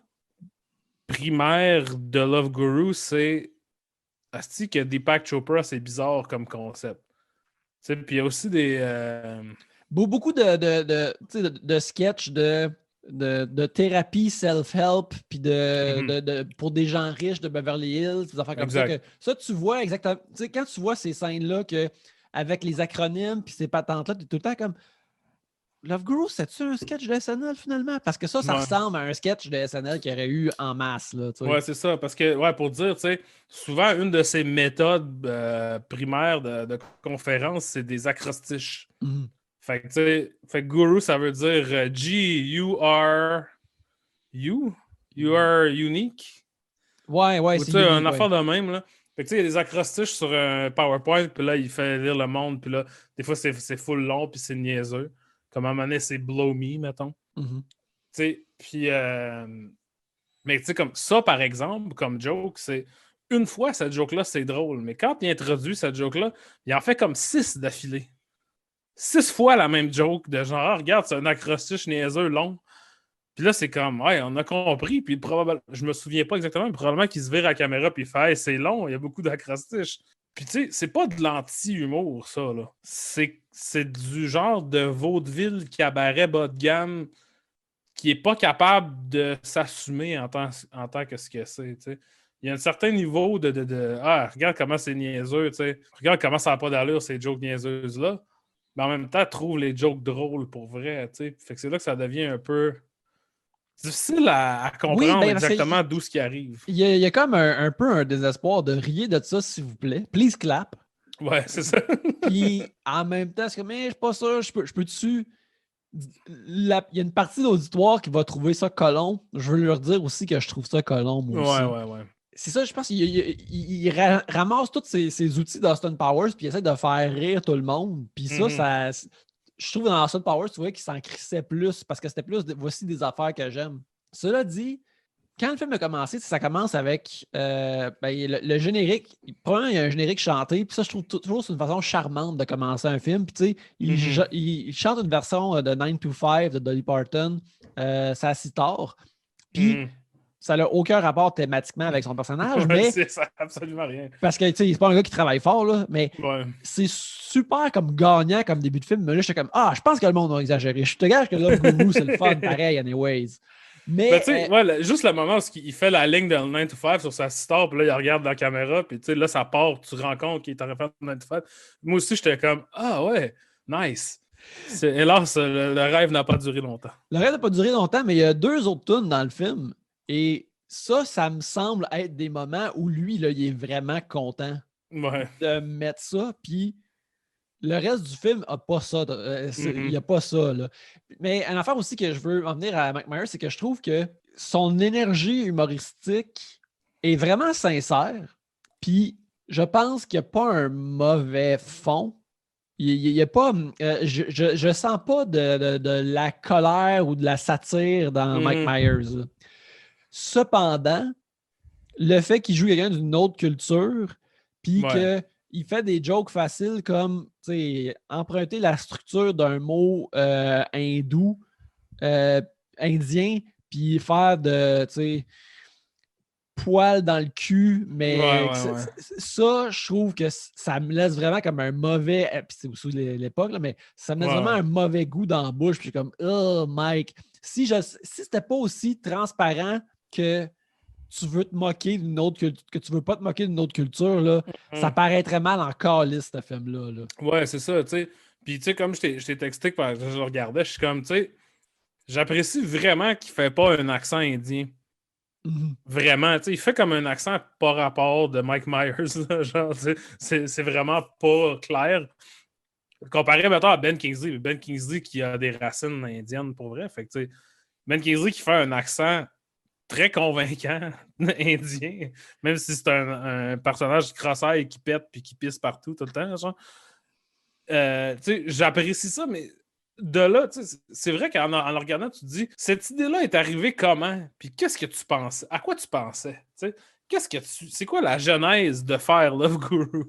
primaire de Love Guru, c'est asti que Deepak Chopra, c'est bizarre comme concept. Puis il y a aussi beaucoup de sketchs de thérapie self-help puis pour des gens riches de Beverly Hills, des affaires comme ça. Tu vois exactement. Tu sais, quand tu vois ces scènes-là avec les acronymes puis ces patentes-là, tu es tout le temps comme Love Guru, c'est-tu un sketch de SNL finalement? Parce que ça ressemble à un sketch de SNL qu'il y aurait eu en masse. Là, ouais, c'est ça. Parce que, pour dire, tu sais, souvent, une de ces méthodes primaires de conférence, c'est des acrostiches. Mm-hmm. Fait que, tu sais, Guru, ça veut dire G, you are unique. Ouais, ou, c'est une affaire de même, là. Fait que, tu sais, il y a des acrostiches sur un PowerPoint, puis là, il fait lire le monde, puis là, des fois, c'est full long, puis c'est niaiseux. Comme à un moment donné, c'est Blow Me, mettons. Mm-hmm. Tu sais, puis... mais tu sais, comme ça, par exemple, comme joke, c'est... Une fois, cette joke-là, c'est drôle. Mais quand il introduit cette joke-là, il en fait comme 6 d'affilée. 6 fois la même joke de genre, regarde, c'est un acrostiche niaiseux long. Puis là, c'est comme, ouais, on a compris. Puis probablement, je me souviens pas exactement, mais probablement qu'il se vire à la caméra puis il fait, hey, c'est long, il y a beaucoup d'acrostiches. Puis tu sais, c'est pas de l'anti-humour, ça, là. C'est du genre de vaudeville cabaret bas de gamme qui n'est pas capable de s'assumer en tant que ce que c'est. T'sais. Il y a un certain niveau de ah, regarde comment c'est niaiseux, t'sais. Regarde comment ça n'a pas d'allure, ces jokes niaiseuses-là. Mais en même temps, trouve les jokes drôles pour vrai. T'sais. Fait que c'est là que ça devient un peu difficile à comprendre exactement d'où ce qui arrive. Il y a comme un peu un désespoir de riez de ça, s'il vous plaît. Please clap. Ouais, c'est ça. Puis en même temps, c'est comme, mais je suis pas sûr, je peux-tu. Il y a une partie de l'auditoire qui va trouver ça colon. Je veux leur dire aussi que je trouve ça colon, moi aussi. Ouais. C'est ça, je pense qu'il ramasse tous ces outils d'Austin Powers puis il essaie de faire rire tout le monde. Puis ça, je trouve dans Austin Powers, tu vois, qu'il s'en crissait plus parce que c'était plus voici des affaires que j'aime. Cela dit, quand le film a commencé, ça commence avec le générique. Probablement, il y a un générique chanté. Puis ça, je trouve toujours c'est une façon charmante de commencer un film. Puis tu sais, il chante une version de 9 to 5 de Dolly Parton. Ça s'y tard. Puis ça n'a aucun rapport thématiquement avec son personnage. Mais ça absolument rien. Parce que tu sais, c'est pas un gars qui travaille fort, là, mais c'est super comme gagnant comme début de film. Mais là, j'étais comme je pense que le monde a exagéré. Je te gage que Love Guru, c'est le fun, pareil, anyways. Mais tu sais, juste le moment où il fait la ligne de 9 to 5 sur sa star, puis là, il regarde dans la caméra, puis tu sais, là, ça part, tu te rends compte qu'il est en train de faire 9 to 5. Moi aussi, j'étais comme ah ouais, nice. Hélas, le rêve n'a pas duré longtemps. Le rêve n'a pas duré longtemps, mais il y a 2 autres tunes dans le film. Et ça me semble être des moments où lui, là, il est vraiment content de mettre ça. Puis le reste du film n'a pas ça. Il n'y a pas ça. Là. Mais une affaire aussi que je veux en venir à Mike Myers, c'est que je trouve que son énergie humoristique est vraiment sincère. Puis je pense qu'il n'y a pas un mauvais fond. Il y a pas, je sens pas de la colère ou de la satire dans Mike Myers. Là. Cependant, le fait qu'il joue quelqu'un d'une autre culture, puis qu'il fait des jokes faciles comme emprunter la structure d'un mot hindou, indien, puis faire de poil dans le cul, mais ça, je trouve que ça me laisse vraiment comme un mauvais, puis c'est aussi l'époque, là, mais ça me laisse vraiment un mauvais goût dans la bouche, puis je suis comme, oh Mike, si c'était pas aussi transparent que tu veux te moquer d'une autre culture, que tu veux pas te moquer d'une autre culture, là, ça paraîtrait mal en calice, ce film-là. Là. Ouais, c'est ça, tu sais. Puis, tu sais, comme je t'ai texté quand je le regardais, je suis comme, tu sais, j'apprécie vraiment qu'il fait pas un accent indien. Vraiment, tu sais, il fait comme un accent pas rapport de Mike Myers, là, genre, c'est vraiment pas clair. Comparé, mettons, à Ben Kingsley. Ben Kingsley qui a des racines indiennes, pour vrai. Fait que, tu sais, Ben Kingsley qui fait un accent très convaincant indien, même si c'est un personnage crossaille qui pète puis qui pisse partout tout le temps, genre. Tu sais, j'apprécie ça, mais de là, c'est vrai qu'en le regardant, tu te dis, cette idée-là est arrivée comment? Puis qu'est-ce que tu pensais? À quoi tu pensais? C'est quoi la genèse de faire Love Guru?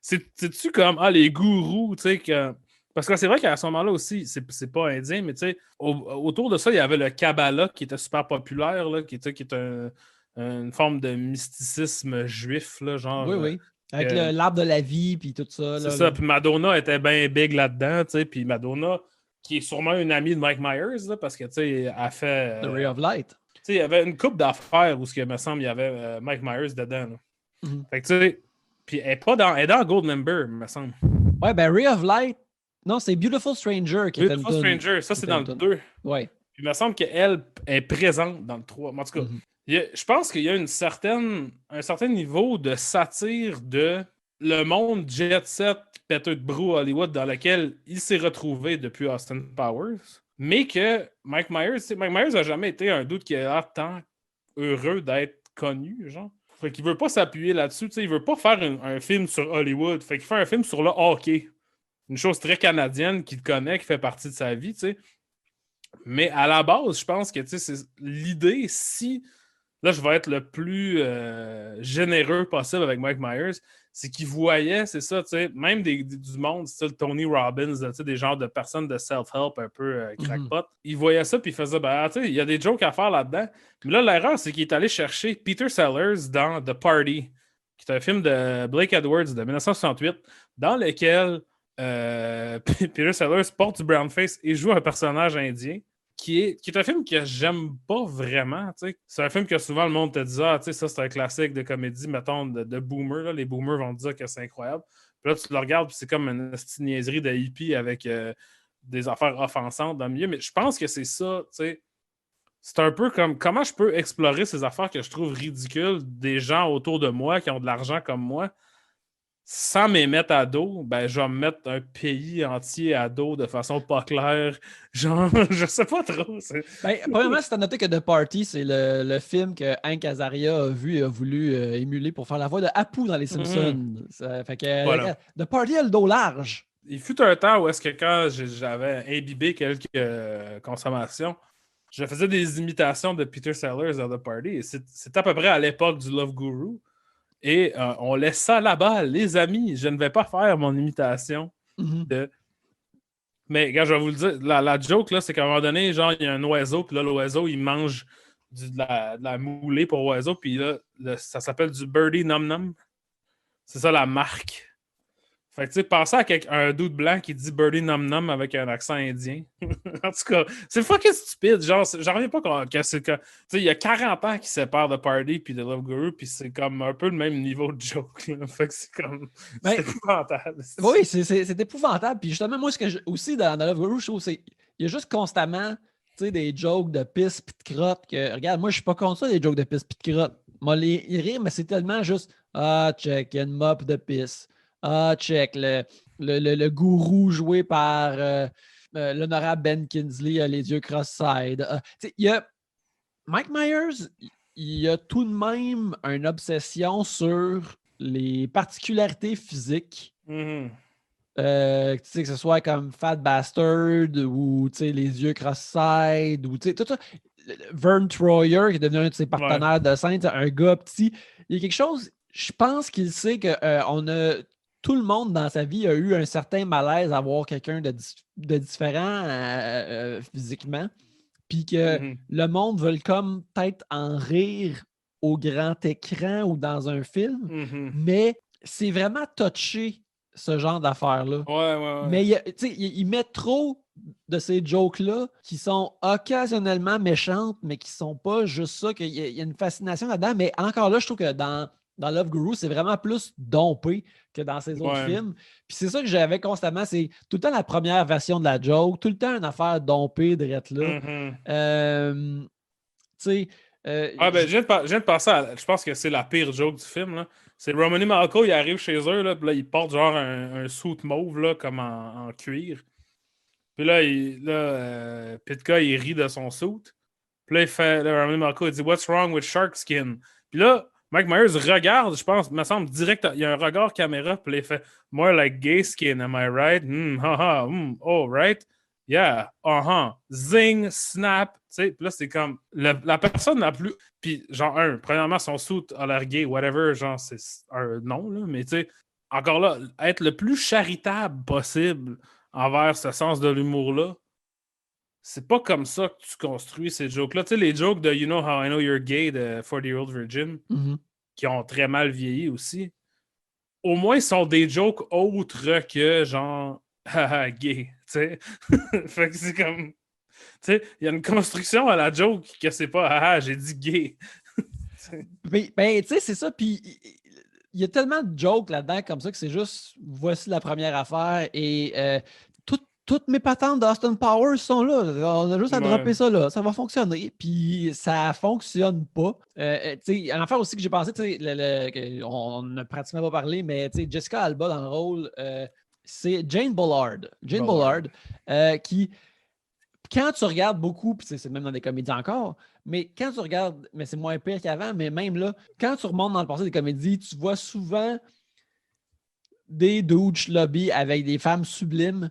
C'est-tu comme, les gourous, tu sais, que... Parce que c'est vrai qu'à ce moment-là aussi, c'est pas indien, mais tu sais, autour de ça, il y avait le Kabbalah qui était super populaire, là, qui est une forme de mysticisme juif, là, genre... Oui. Avec l'arbre de la vie, puis tout ça. C'est ça, puis Madonna était bien big là-dedans, tu sais, puis Madonna, qui est sûrement une amie de Mike Myers, là, parce que, tu sais, elle fait... The Ray of Light. Tu sais, il y avait une couple d'affaires où, il me semble, il y avait Mike Myers dedans, là. Fait que, tu sais, puis elle est dans Goldmember, il me semble. Ouais, ben Ray of Light, non, c'est Beautiful Stranger qui est Beautiful Stranger, ça, c'est dans le 2. Ouais. Puis il me semble qu'elle est présente dans le 3. En tout cas, je pense qu'il y a un certain niveau de satire de le monde jet-set péteux de brou Hollywood dans lequel il s'est retrouvé depuis Austin Powers, mais que Mike Myers n'a jamais été un doute qui a l'air tant heureux d'être connu, genre. Fait qu'il veut pas s'appuyer là-dessus, tu sais, il veut pas faire un film sur Hollywood, fait qu'il fait un film sur le hockey. Une chose très canadienne qu'il connaît, qui fait partie de sa vie, tu sais. Mais à la base, je pense que, tu sais, c'est l'idée, si... Là, je vais être le plus généreux possible avec Mike Myers, c'est qu'il voyait, c'est ça, tu sais, même du monde, style Tony Robbins, tu sais, des genres de personnes de self-help un peu crackpot. Il voyait ça, puis il faisait, tu sais, il y a des jokes à faire là-dedans. Mais là, l'erreur, c'est qu'il est allé chercher Peter Sellers dans The Party, qui est un film de Blake Edwards de 1968, dans lequel Peter Sellers porte du brownface et joue un personnage indien. qui est un film que j'aime pas vraiment. T'sais. C'est un film que souvent le monde te dit ça c'est un classique de comédie, mettons, de boomer. Là. Les boomers vont te dire que c'est incroyable. Puis là, tu le regardes, puis c'est comme une petite niaiserie de hippie avec des affaires offensantes dans le milieu. Mais je pense que c'est ça, tu sais. C'est un peu comme comment je peux explorer ces affaires que je trouve ridicules des gens autour de moi qui ont de l'argent comme moi sans me mettre à dos, ben je vais me mettre un pays entier à dos de façon pas claire. Genre, je sais pas trop. Ben, premièrement, c'est à noter que The Party, c'est le film que Hank Azaria a vu et a voulu émuler pour faire la voix de Apu dans Les Simpsons. Ça fait que Voilà. The Party a le dos large. Il fut un temps où est-ce que quand j'avais imbibé quelques consommations, je faisais des imitations de Peter Sellers dans The Party. C'est à peu près à l'époque du Love Guru. Et on laisse ça là-bas, les amis. Je ne vais pas faire mon imitation de... Mais, gars, je vais vous le dire, la joke, là, c'est qu'à un moment donné, genre, il y a un oiseau, puis là, l'oiseau, il mange de la moulée pour oiseau, puis là, ça s'appelle du Birdie Num Num. C'est ça, la marque. Fait que, tu sais, pensez à un dude blanc qui dit Birdie Num Num avec un accent indien. En tout cas, c'est fucking stupide. Genre, j'en reviens pas que c'est que... Tu sais, il y a 40 ans qui séparent de Party puis de Love Guru, puis c'est comme un peu le même niveau de joke. Là. Fait que c'est comme... C'est épouvantable. Oui, c'est épouvantable. Puis justement, moi, ce que aussi dans Love Guru, je trouve, c'est il y a juste constamment, tu sais, des jokes de pisse pis de crotte que... Regarde, moi, je suis pas contre ça, des jokes de pisse pis de crotte. Moi, les rires, mais c'est tellement juste « Ah, check, il y a une mop de pisse. » Ah, check, le gourou joué par l'honorable Ben Kingsley a les yeux cross-side. Il y a Mike Myers, il y a tout de même une obsession sur les particularités physiques. Que ce soit comme Fat Bastard ou les yeux cross-side ou tout ça. Vern Troyer, qui est devenu un de ses partenaires de scène, un gars petit. Il y a quelque chose, je pense qu'il sait que tout le monde dans sa vie a eu un certain malaise à voir quelqu'un de différent physiquement. Puis que le monde veut comme peut-être en rire au grand écran ou dans un film. Mais c'est vraiment touché, ce genre d'affaires-là. Ouais. Mais il met trop de ces jokes-là qui sont occasionnellement méchantes, mais qui sont pas juste ça, qu'il y a une fascination là-dedans. Mais encore là, je trouve que dans Love Guru, c'est vraiment plus dompé que dans ses autres films. Puis c'est ça que j'avais constamment, c'est tout le temps la première version de la joke, tout le temps une affaire dompée drette là. Je viens de penser à... Je pense que c'est la pire joke du film, là. C'est Romany Malco, il arrive chez eux, là, puis là, il porte genre un suit mauve, là, comme en cuir. Puis là, Pitka, il rit de son suit. Puis là, Romany Malco, il dit « What's wrong with shark skin? » Puis là, Mike Myers regarde, je pense, me semble, direct, il y a un regard caméra, puis là, il fait « More like gay skin, am I right? Oh, right? Yeah, zing, snap. » Tu sais, puis là, c'est comme la personne la plus... Puis, genre, premièrement, son suit a l'air gay, whatever, genre, c'est un nom, là, mais tu sais, encore là, être le plus charitable possible envers ce sens de l'humour-là, c'est pas comme ça que tu construis ces jokes-là. Tu sais, les jokes de You Know How I Know You're Gay de 40-Year-Old Virgin, qui ont très mal vieilli aussi, au moins, sont des jokes autres que genre, haha, gay. Tu sais, fait que c'est comme. Tu sais, il y a une construction à la joke que c'est pas, haha, j'ai dit gay. Ben, tu sais, c'est ça. Puis il y a tellement de jokes là-dedans comme ça que c'est juste, voici la première affaire et toutes mes patentes d'Austin Powers sont là. On a juste à dropper ça là. Ça va fonctionner. Puis ça fonctionne pas. Tu sais, une affaire aussi que j'ai pensé, tu sais, on n'a pratiquement pas parlé, mais tu sais, Jessica Alba dans le rôle, c'est Jane Bullard. Jane Bullard, qui, quand tu regardes beaucoup, puis c'est même dans des comédies encore, mais quand tu regardes, mais c'est moins pire qu'avant, mais même là, quand tu remontes dans le passé des comédies, tu vois souvent des douches lobby avec des femmes sublimes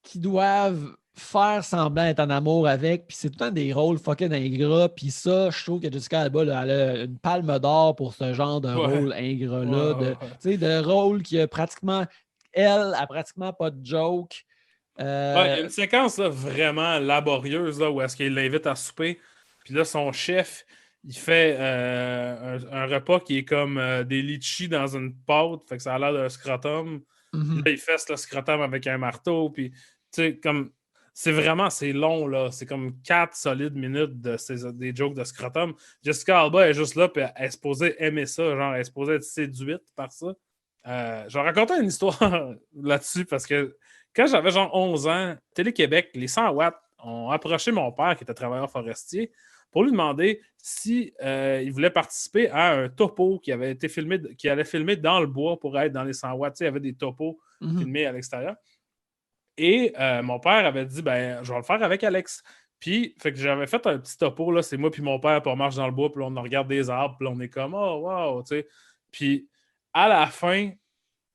qui doivent faire semblant d'être en amour avec, puis c'est tout le temps des rôles fucking ingrats, puis ça, je trouve que Jessica Alba, là, elle a une palme d'or pour ce genre de rôle ingrat-là, de rôle qui a pratiquement, elle a pratiquement pas de joke. Il y a une séquence là, vraiment laborieuse là, où est-ce qu'il l'invite à souper, puis là, son chef, il fait un repas qui est comme des litchis dans une pâte, fait que ça a l'air d'un scrotum. Puis là, il fesse le scrotum avec un marteau, puis tu sais, comme c'est long, là. C'est comme 4 solides minutes des jokes de scrotum. Jessica Alba est juste là, puis elle est supposée aimer ça, genre, elle est supposée être séduite par ça. Je vais raconter une histoire là-dessus, parce que quand j'avais genre 11 ans, Télé-Québec, les 100 watts ont approché mon père, qui était travailleur forestier, pour lui demander si il voulait participer à un topo qui allait filmer dans le bois pour être dans les 100 watts. Tu sais, il y avait des topos filmés à l'extérieur. Et mon père avait dit, ben, je vais le faire avec Alex. Puis, fait que j'avais fait un petit topo, là, c'est moi puis mon père, puis on marche dans le bois, puis on regarde des arbres, puis on est comme, oh, wow, tu sais. Puis, à la fin,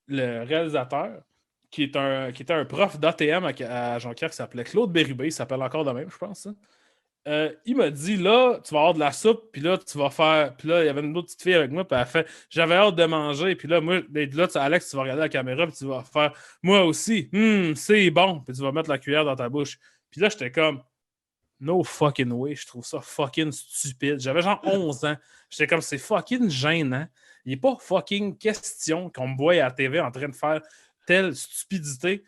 le réalisateur, qui était un prof d'ATM à Jonquière, qui s'appelait Claude Bérubé, il s'appelle encore de même, je pense. Il m'a dit, là, tu vas avoir de la soupe, puis là, tu vas faire. Puis là, il y avait une autre petite fille avec moi, puis elle fait, j'avais hâte de manger, puis là, moi, là, Alex, tu vas regarder la caméra, puis tu vas faire, moi aussi, c'est bon, puis tu vas mettre la cuillère dans ta bouche. Puis là, j'étais comme, no fucking way, je trouve ça fucking stupide. J'avais genre 11 ans. J'étais comme, c'est fucking gênant. Il n'est pas fucking question qu'on me voie à la TV en train de faire telle stupidité.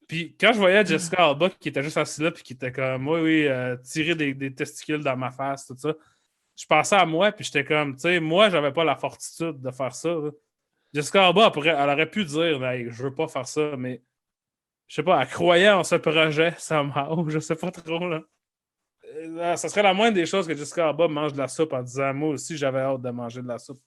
Puis quand je voyais Jessica Alba qui était juste assise là, puis qui était comme, oui, tirer des testicules dans ma face, tout ça, je pensais à moi, puis j'étais comme, tu sais, moi, j'avais pas la fortitude de faire ça. Là. Jessica Alba, elle aurait pu dire, hey, je veux pas faire ça, mais je sais pas, elle croyait en ce projet, somehow, je sais pas trop, là. Ça serait la moindre des choses que Jessica Alba mange de la soupe en disant, moi aussi, j'avais hâte de manger de la soupe.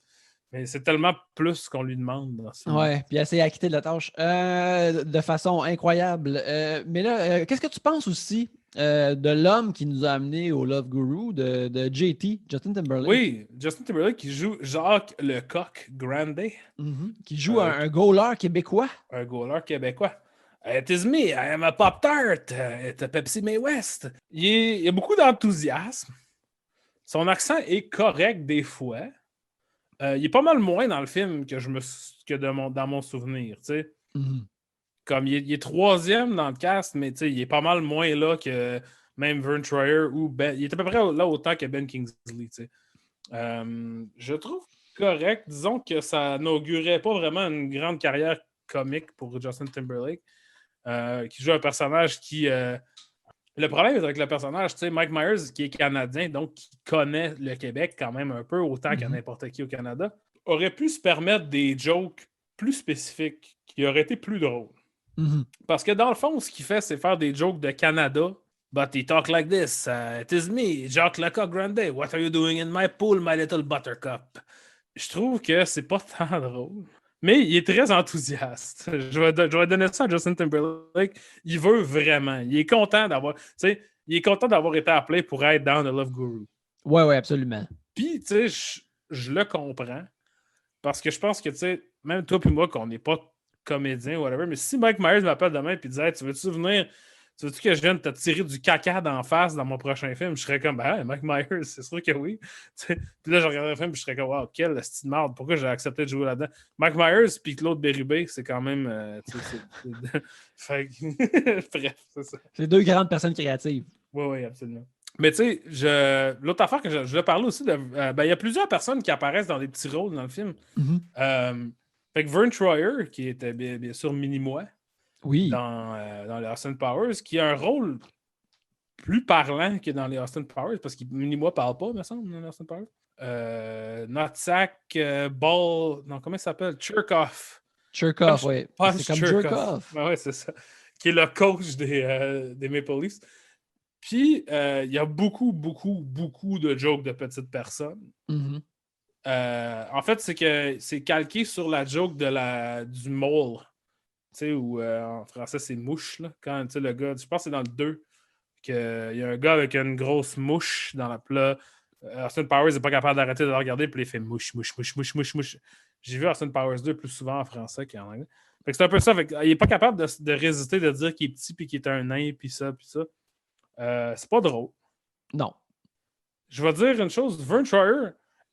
Mais c'est tellement plus qu'on lui demande. Ouais, puis elle s'est acquittée de la tâche de façon incroyable. Mais là, qu'est-ce que tu penses aussi de l'homme qui nous a amenés au Love Guru, de JT, Justin Timberlake? Oui, Justin Timberlake qui joue Jacques Lecoq Grandet. Qui joue un goaler québécois. Un goaler québécois. It is me, I am a Pop-Tart, it's a Pepsi May West. Il y a beaucoup d'enthousiasme. Son accent est correct des fois. Il est pas mal moins dans le film dans mon souvenir. Comme il est troisième dans le cast, mais il est pas mal moins là que même Vern Troyer ou Ben. Il est à peu près là autant que Ben Kingsley. Je trouve correct. Disons que ça n'augurait pas vraiment une grande carrière comique pour Justin Timberlake, qui joue un personnage qui... Le problème avec le personnage, Mike Myers, qui est canadien, donc qui connaît le Québec quand même un peu, autant qu'à n'importe qui au Canada, aurait pu se permettre des jokes plus spécifiques qui auraient été plus drôles. Parce que dans le fond, ce qu'il fait, c'est faire des jokes de Canada. But he talk like this. It is me, Jacques Lecoq Grandet. What are you doing in my pool, my little buttercup? Je trouve que c'est pas tant drôle. Mais il est très enthousiaste. Je vais donner ça à Justin Timberlake. Il veut vraiment. Il est content d'avoir été appelé pour être dans The Love Guru. Ouais, absolument. Puis, tu sais, je le comprends. Parce que je pense que, tu sais, même toi et moi, qu'on n'est pas comédien ou whatever, mais si Mike Myers m'appelle demain et dit hey, tu veux-tu que je vienne te tirer du caca d'en face dans mon prochain film? Je serais comme, ben, Mike Myers, c'est sûr que oui. Puis là, je regarderais le film et je serais comme, wow, quelle style de merde, pourquoi j'ai accepté de jouer là-dedans? Mike Myers puis Claude Bérubé, c'est quand même. Bref, c'est ça. C'est deux grandes personnes créatives. Oui, absolument. Mais tu sais, l'autre affaire que je voulais parler aussi, il y a plusieurs personnes qui apparaissent dans des petits rôles dans le film. Fait que Vern Troyer, qui était bien sûr Mini-Moi dans les Austin Powers, qui a un rôle plus parlant que dans les Austin Powers, parce que Mini-Moi parle pas, me semble, dans les Austin Powers. Nutsack, Ball, non, comment il s'appelle? Cherkoff, oui. C'est comme Cherkoff. Oui, c'est ça. Qui est le coach des Maple Leafs. Puis, il y a beaucoup de jokes de petites personnes. En fait, c'est que c'est calqué sur la joke du mole. Tu sais, ou en français, c'est mouche. Là, quand le gars, je pense que c'est dans le 2, qu'il y a un gars avec une grosse mouche dans la plat. Austin Powers n'est pas capable d'arrêter de le regarder, puis il fait mouche. J'ai vu Austin Powers 2 plus souvent en français qu'en anglais. Fait que c'est un peu ça. Fait il n'est pas capable de résister, de dire qu'il est petit, puis qu'il est un nain, puis ça. C'est pas drôle. Non. Je vais dire une chose. Vern Troyer,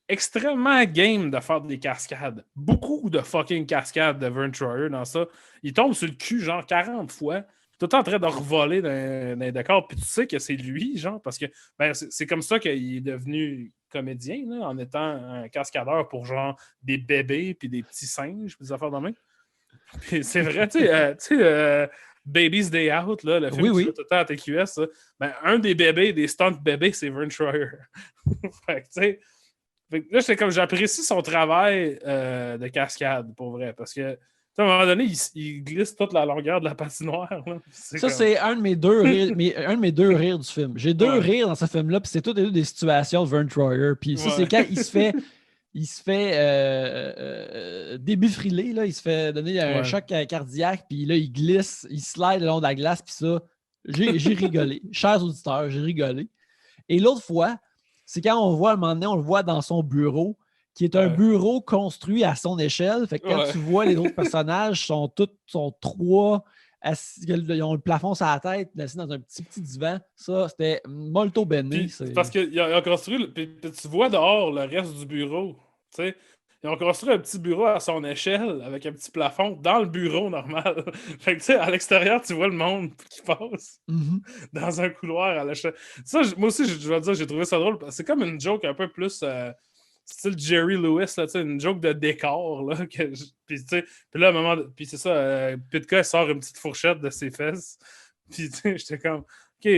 extrêmement game de faire des cascades. Beaucoup de fucking cascades de Vern Troyer dans ça. Il tombe sur le cul genre 40 fois. Tout en train de revoler dans les décors. Puis tu sais que c'est lui, genre, parce que c'est comme ça qu'il est devenu comédien, là, en étant un cascadeur pour genre des bébés puis des petits singes, puis des affaires de même. Puis c'est vrai, tu sais, Baby's Day Out, là, le film Oui. qui joue tout le temps à TQS, ça, ben, un des bébés, des stunt bébés, c'est Vern Troyer. Fait que, tu sais, là, j'étais comme, j'apprécie son travail de cascade, pour vrai, parce que, à un moment donné, il glisse toute la longueur de la patinoire. Là. C'est un de mes deux rires du film. J'ai deux rires dans ce film-là, puis c'est toutes les deux des situations de Vern Troyer. Puis ça, c'est quand il se fait débifriler, là, il se fait donner un choc cardiaque, puis là, il glisse, il slide le long de la glace, puis ça, j'ai rigolé. Chers auditeurs, j'ai rigolé. Et l'autre fois, c'est quand on voit, à un moment donné, on le voit dans son bureau, qui est un bureau construit à son échelle. Fait que quand tu vois les autres personnages, sont trois assis, ils ont le plafond sur la tête, assis dans un petit divan. Ça, c'était molto bene. C'est parce qu'ils ont construit, puis tu vois dehors le reste du bureau. Tu sais, ils ont construit un petit bureau à son échelle avec un petit plafond dans le bureau normal. Fait que tu sais, à l'extérieur, tu vois le monde qui passe dans un couloir à l'échelle. Ça, moi aussi, je dois dire, j'ai trouvé ça drôle. C'est comme une joke un peu plus style Jerry Lewis, là, une joke de décor. Là, puis là, à un moment, puis c'est ça, Pitka sort une petite fourchette de ses fesses. Puis j'étais comme, OK,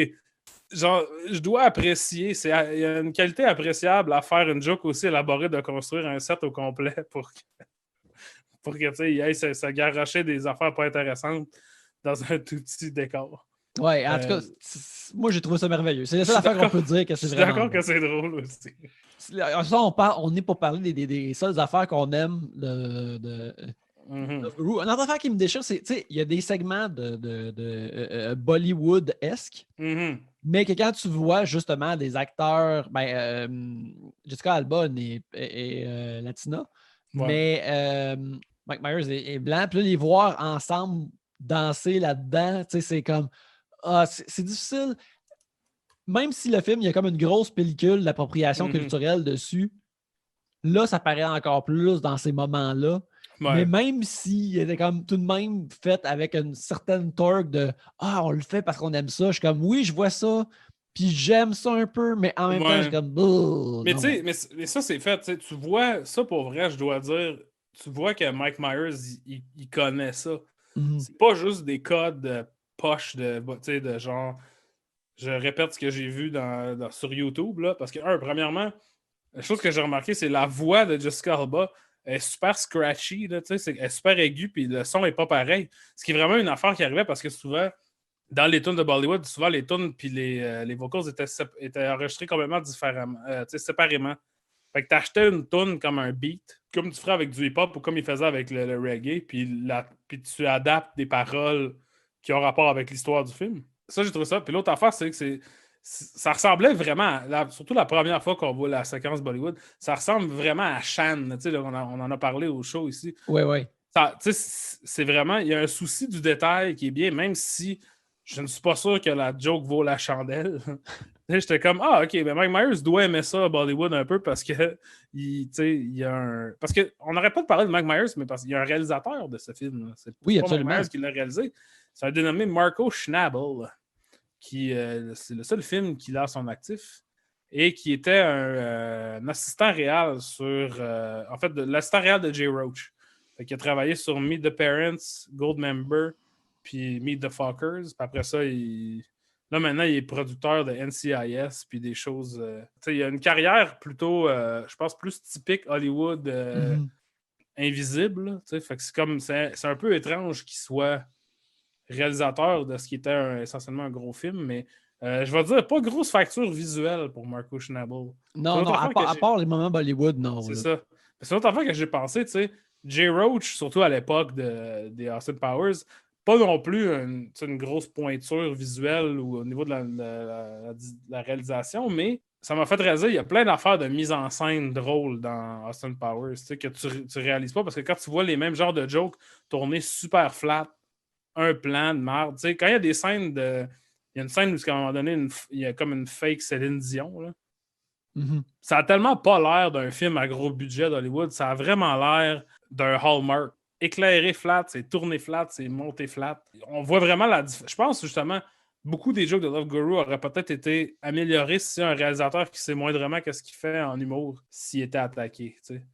genre, je dois apprécier, il y a une qualité appréciable à faire une joke aussi élaborée de construire un set au complet pour que tu sais, il aille se garrocher des affaires pas intéressantes dans un tout petit décor. Ouais, en tout cas, moi j'ai trouvé ça merveilleux. C'est la seule affaire qu'on peut dire que c'est vraiment. Je suis d'accord que c'est drôle aussi. Ça, on n'est pas parlé des seules affaires qu'on aime de Une autre affaire qui me déchire, c'est, tu sais, il y a des segments de Bollywood-esque, mais que quand tu vois justement des acteurs, Jessica Alba est latina, mais Mike Myers est blanc, puis là, les voir ensemble danser là-dedans, tu sais, c'est comme, c'est difficile. Même si le film, il y a comme une grosse pellicule d'appropriation culturelle dessus, là, ça paraît encore plus dans ces moments-là. Ouais. Mais même s'il était comme tout de même fait avec une certaine torque de on le fait parce qu'on aime ça, je suis comme oui, je vois ça, puis j'aime ça un peu, mais en même temps, je suis comme mais tu sais, mais ça c'est fait, tu vois, ça pour vrai, je dois dire, tu vois que Mike Myers, il connaît ça. C'est pas juste des codes de poche de genre, je répète ce que j'ai vu sur YouTube, là, parce que, premièrement, la chose que j'ai remarqué, c'est la voix de Jessica Alba. Elle est super scratchy, là, elle est super aiguë, puis le son n'est pas pareil. Ce qui est vraiment une affaire qui arrivait parce que souvent, dans les tunes de Bollywood, souvent les tunes puis les vocals étaient enregistrés complètement différemment, séparément. Fait que t'achetais une tune comme un beat, comme tu ferais avec du hip-hop ou comme il faisait avec le reggae, puis tu adaptes des paroles qui ont rapport avec l'histoire du film. Ça, j'ai trouvé ça. Puis l'autre affaire, c'est que ça ressemblait vraiment, surtout la première fois qu'on voit la séquence Bollywood, ça ressemble vraiment à Shan. On en a parlé au show ici. Oui. C'est vraiment, il y a un souci du détail qui est bien, même si je ne suis pas sûr que la joke vaut la chandelle. J'étais comme, OK, mais Mike Myers doit aimer ça à Bollywood un peu parce que il y a un. Parce qu'on n'aurait pas de parler de Mike Myers, mais parce qu'il y a un réalisateur de ce film. C'est pas absolument. Mike Myers qui l'a réalisé. C'est un dénommé Marco Schnabel. C'est le seul film qu'il a à son actif et qui était un assistant réel sur... en fait, l'assistant réel de Jay Roach. Fait qu'il a travaillé sur Meet the Parents, Goldmember, puis Meet the Fockers. Puis après ça, là, maintenant, il est producteur de NCIS, puis des choses... il a une carrière plutôt, je pense, plus typique Hollywood invisible. Fait que c'est un peu étrange qu'il soit réalisateur de ce qui était essentiellement un gros film, mais je vais dire, pas grosse facture visuelle pour Marco Schnabel. Non, à part les moments Bollywood, non. C'est ça. C'est une autre affaire que j'ai pensé, tu sais, Jay Roach, surtout à l'époque des Austin Powers, pas non plus une grosse pointure visuelle ou au niveau de la réalisation, mais ça m'a fait réaliser, il y a plein d'affaires de mise en scène drôles dans Austin Powers, tu sais, que tu réalises pas, parce que quand tu vois les mêmes genres de jokes tournés super flat, un plan de merde. Tu sais, quand il y a des scènes il y a une scène où, à un moment donné, il y a comme une fake Céline Dion. Là. Ça a tellement pas l'air d'un film à gros budget d'Hollywood. Ça a vraiment l'air d'un Hallmark. Éclairé flat, c'est tourné flat, c'est monté flat. On voit vraiment la différence. Je pense justement, beaucoup des jokes de Love Guru auraient peut-être été améliorés si un réalisateur qui sait moindrement qu'est-ce qu'il fait en humour s'il était attaqué. Tu sais.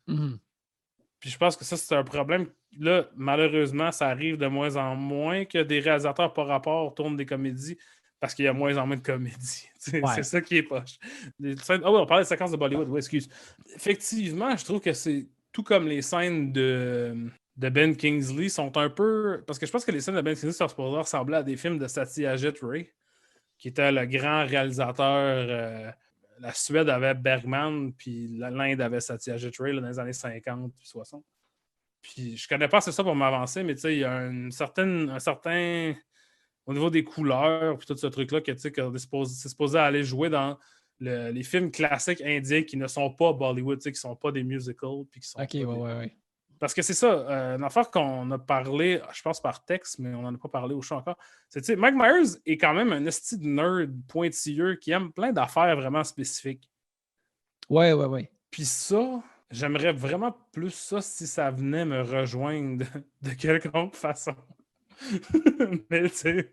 Puis je pense que ça, c'est un problème là, malheureusement, ça arrive de moins en moins que des réalisateurs par rapport tournent des comédies parce qu'il y a moins en moins de comédies. C'est ça qui est poche. Oui, on parlait de séquences de Bollywood. Oui, excuse. Effectivement, je trouve que c'est tout comme les scènes de Ben Kingsley sont un peu... Parce que je pense que les scènes de Ben Kingsley sont supposées ressembler à des films de Satyajit Ray, qui était le grand réalisateur... la Suède avait Bergman, puis l'Inde avait Satyajit Ray là, dans les années 50 puis 60. Puis je connais pas assez ça pour m'avancer, mais tu sais, il y a un certain au niveau des couleurs, puis tout ce truc-là, que tu sais, c'est supposé aller jouer dans les films classiques indiens qui ne sont pas Bollywood, tu sais, qui ne sont pas des musicals, puis qui sont OK, ouais. Parce que c'est ça, une affaire qu'on a parlé, je pense par texte, mais on n'en a pas parlé au show encore. C'est, tu sais, Mike Myers est quand même un esti de nerd pointilleux qui aime plein d'affaires vraiment spécifiques. Ouais. Puis ça, j'aimerais vraiment plus ça si ça venait me rejoindre de quelconque façon. Mais tu sais,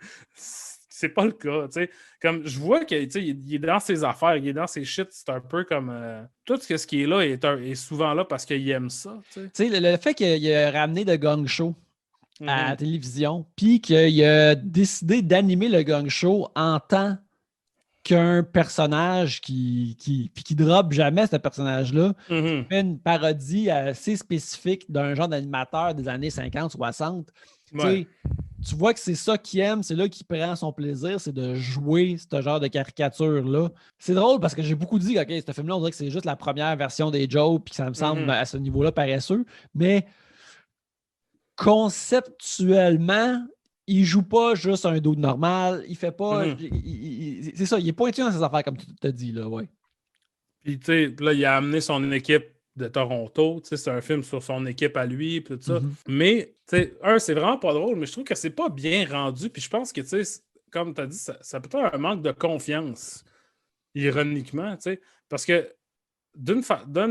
c'est pas le cas. T'sais. Comme je vois qu'il est dans ses affaires, il est dans ses shit, c'est un peu comme tout ce qui est là est souvent là parce qu'il aime ça. Tu sais, le fait qu'il a ramené le Gong Show à la télévision, puis qu'il a décidé d'animer le Gong Show en tant qu'un personnage qui drop jamais ce personnage-là, qui fait une parodie assez spécifique d'un genre d'animateur des années 50-60. Ouais. Tu vois que c'est ça qu'il aime, c'est là qu'il prend son plaisir, c'est de jouer ce genre de caricature-là. C'est drôle parce que j'ai beaucoup dit, OK, ce film-là, on dirait que c'est juste la première version des jokes, puis ça me semble à ce niveau-là paresseux, mais conceptuellement, il joue pas juste un dude normal, il fait pas... c'est ça, il est pointu dans ses affaires, comme tu t'as dit, là, ouais. Puis, tu sais, là, il a amené son équipe de Toronto, tu sais, c'est un film sur son équipe à lui, puis tout ça. Mais, tu sais, c'est vraiment pas drôle, mais je trouve que c'est pas bien rendu, puis je pense que, tu sais, comme tu as dit, ça peut être un manque de confiance, ironiquement, tu sais, parce que d'une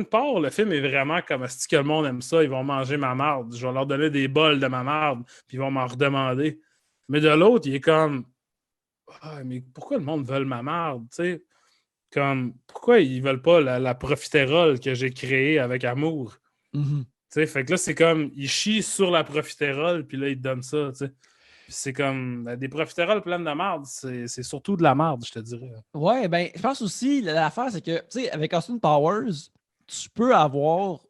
part, le film est vraiment comme si que le monde aime ça, ils vont manger ma marde, je vais leur donner des bols de ma marde, puis ils vont m'en redemander. Mais de l'autre, il est comme mais pourquoi le monde veut ma marde, tu sais? Comme, pourquoi ils veulent pas la profiterole que j'ai créée avec amour? Fait que là, c'est comme, ils chient sur la profiterole, puis là, ils te donnent ça, tu sais. C'est comme, des profiteroles pleines de marde, c'est surtout de la marde, je te dirais. Ouais, ben, je pense aussi, l'affaire, c'est que, tu sais, avec Austin Powers, tu peux avoir,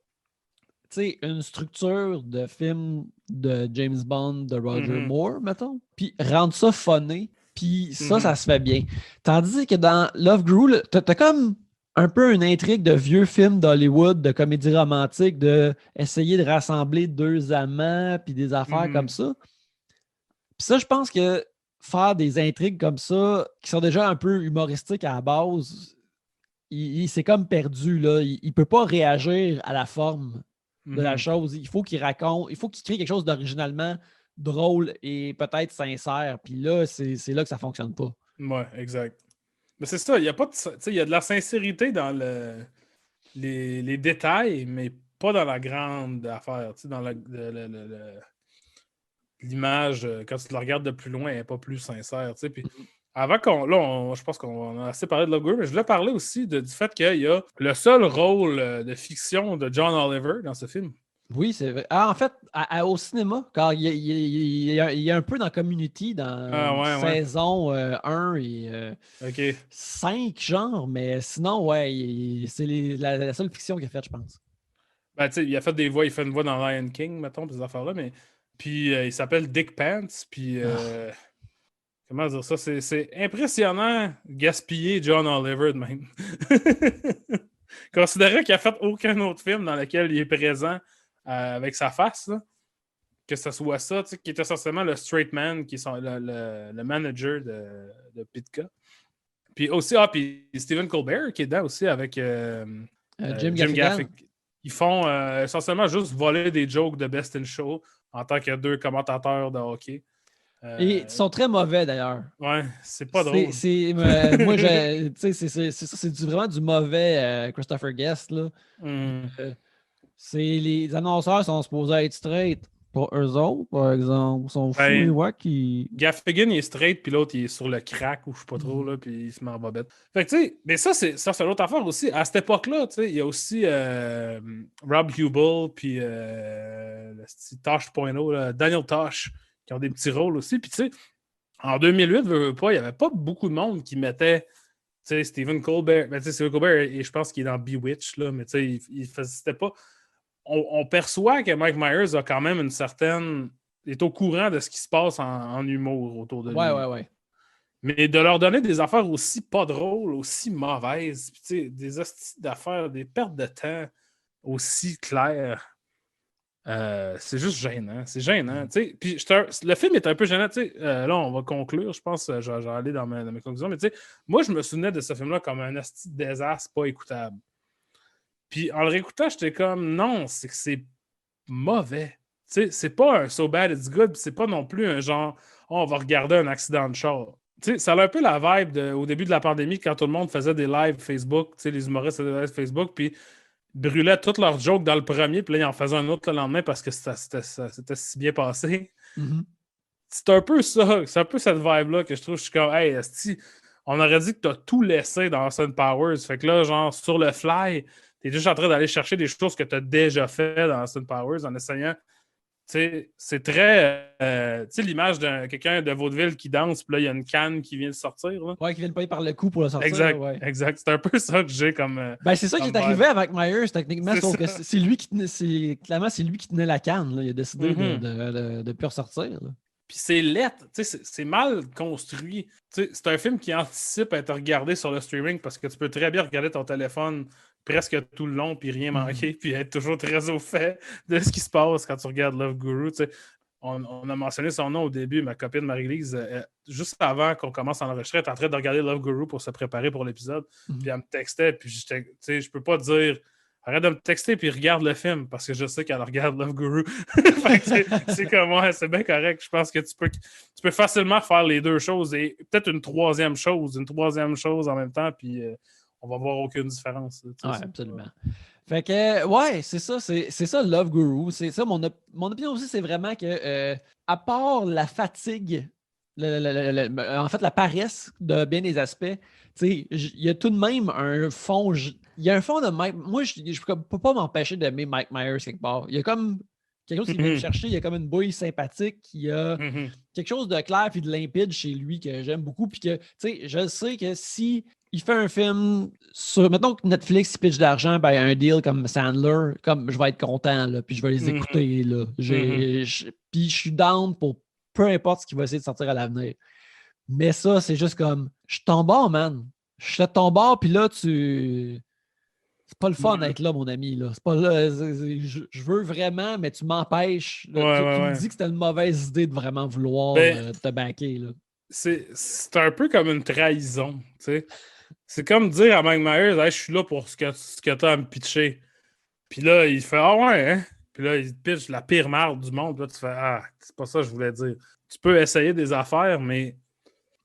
tu sais, une structure de film de James Bond, de Roger Moore, mettons, puis rendre ça funné, puis ça se fait bien. Tandis que dans Love Guru, t'as comme un peu une intrigue de vieux films d'Hollywood, de comédie romantique, de essayer de rassembler deux amants, puis des affaires comme ça. Puis ça, je pense que faire des intrigues comme ça, qui sont déjà un peu humoristiques à la base, il s'est comme perdu, là. Il ne peut pas réagir à la forme de la chose. Il faut qu'il raconte, il faut qu'il crée quelque chose d'originalement drôle et peut-être sincère. Puis là, c'est là que ça ne fonctionne pas. Ouais, exact. Mais c'est ça, il y a pas il y a de la sincérité dans les détails, mais pas dans la grande affaire. Dans l'image, quand tu la regardes de plus loin, elle n'est pas plus sincère. Puis avant je pense qu'on a assez parlé de Love Guru, mais je voulais parler aussi du fait qu'il y a le seul rôle de fiction de John Oliver dans ce film. Oui, c'est vrai. En fait, au cinéma, car il y a un peu dans Community, dans saison 1 et 5, genre, mais sinon, c'est la seule fiction qu'il a faite, je pense. Ben, tu sais, il a fait des voix, il fait une voix dans Lion King, mettons, ces affaires-là, mais puis il s'appelle Dick Pants, puis comment dire ça, c'est impressionnant gaspiller John Oliver de même. Considérant qu'il a fait aucun autre film dans lequel il est présent avec sa face, là, que ce soit ça, qui est essentiellement le straight man, qui est le manager de Pitka. Puis aussi, puis Stephen Colbert qui est dedans aussi avec Jim Gaffigan. Ils font essentiellement juste voler des jokes de Best in Show en tant que deux commentateurs de hockey. Et ils sont très mauvais d'ailleurs. Ouais, c'est pas drôle. Moi, c'est vraiment du mauvais Christopher Guest. Là. Les annonceurs sont supposés être straight. Pour eux autres, par exemple. Ils sont fous, Ben, les wack, qui. Gaffigan, il est straight, puis l'autre, il est sur le crack, ou je sais pas trop, là, puis il se met en bobette. Fait que, tu sais, mais ça, c'est une autre affaire aussi. À cette époque-là, tu sais, il y a aussi Rob Hubel, puis le petit Tosh.0, là, Daniel Tosh, qui ont des petits rôles aussi. Puis, tu sais, en 2008, veux pas, il y avait pas beaucoup de monde qui mettait, tu sais, Stephen Colbert. Ben, tu sais, Stephen Colbert, et je pense qu'il est dans Bewitched, là, mais tu sais, c'était pas... On perçoit que Mike Myers a quand même une certaine... est au courant de ce qui se passe en humour autour de lui. Ouais. Mais de leur donner des affaires aussi pas drôles, aussi mauvaises, puis des hosties d'affaires, des pertes de temps aussi claires, c'est juste gênant. C'est gênant. Puis le film est un peu gênant. Là, on va conclure. Je pense que je vais aller dans mes conclusions. Mais moi, je me souvenais de ce film-là comme un hostie de désastre pas écoutable. Puis en le réécoutant, j'étais comme non, c'est que c'est mauvais. C'est pas un so bad it's good, c'est pas non plus un genre on va regarder un accident de char. Ça a un peu la vibe au début de la pandémie quand tout le monde faisait des lives Facebook, les humoristes faisaient des lives Facebook, puis brûlaient toutes leurs jokes dans le premier, puis là, ils en faisaient un autre le lendemain parce que c'était si bien passé. Mm-hmm. C'est un peu ça, c'est un peu cette vibe-là que je trouve. Je suis comme, hey, on aurait dit que t'as tout laissé dans Austin Powers. Fait que là, genre, sur le fly, t'es juste en train d'aller chercher des choses que t'as déjà fait dans Austin Powers en essayant. C'est très. Tu sais, l'image de quelqu'un de Vaudeville qui danse, puis là, il y a une canne qui vient de sortir. Là. Ouais, qui vient de payer par le coup pour le sortir. Exact, ouais. exact. C'est un peu ça que j'ai comme. Ben, c'est ça qui est arrivé avec Myers, techniquement, sauf que c'est lui qui tenait. Clairement, c'est lui qui tenait la canne. Là. Il a décidé de plus ressortir. Là. Puis c'est lettre, c'est mal construit. C'est un film qui anticipe à être regardé sur le streaming parce que tu peux très bien regarder ton téléphone presque tout le long puis rien manquer puis être toujours très au fait de ce qui se passe quand tu regardes Love Guru. On a mentionné son nom au début, ma copine Marie-Lise, juste avant qu'on commence à enregistrer, elle est en train de regarder Love Guru pour se préparer pour l'épisode. Puis elle me textait, puis je peux pas dire arrête de me texter puis regarde le film parce que je sais qu'elle regarde Love Guru. C'est comme moi, c'est bien correct. Je pense que tu peux facilement faire les deux choses et peut-être une troisième chose en même temps, puis on va voir aucune différence. Oui, absolument. Fait que, ouais, c'est ça Love Guru. C'est ça, mon opinion aussi, c'est vraiment que, à part la fatigue, en fait, la paresse de bien des aspects, il y a tout de même un fond. Il y a un fond de Mike. Moi, je ne peux pas m'empêcher d'aimer Mike Myers quelque part. Il y a comme quelque chose qui vient me chercher. Il y a comme une bouille sympathique. Il y a quelque chose de clair et de limpide chez lui que j'aime beaucoup. Puis que, je sais que si il fait un film sur. Mettons que Netflix pitch d'argent, ben, un deal comme Sandler, comme je vais être content, là, puis je vais les écouter. Là. Puis je suis down pour peu importe ce qu'il va essayer de sortir à l'avenir. Mais ça, c'est juste comme je suis ton bord, man. Je suis de ton bord, puis là, c'est pas le fun d'être là, mon ami. Là. C'est pas là. Je veux vraiment, mais tu m'empêches. Tu me dis que c'était une mauvaise idée de vraiment vouloir te backer. Là. C'est un peu comme une trahison. T'sais. C'est comme dire à Mike Myers, hey, je suis là pour ce que tu as à me pitcher. Puis là, il fait ah ouais, hein? Puis là, il pitch la pire merde du monde. Puis là, tu fais ah, c'est pas ça que je voulais dire. Tu peux essayer des affaires, mais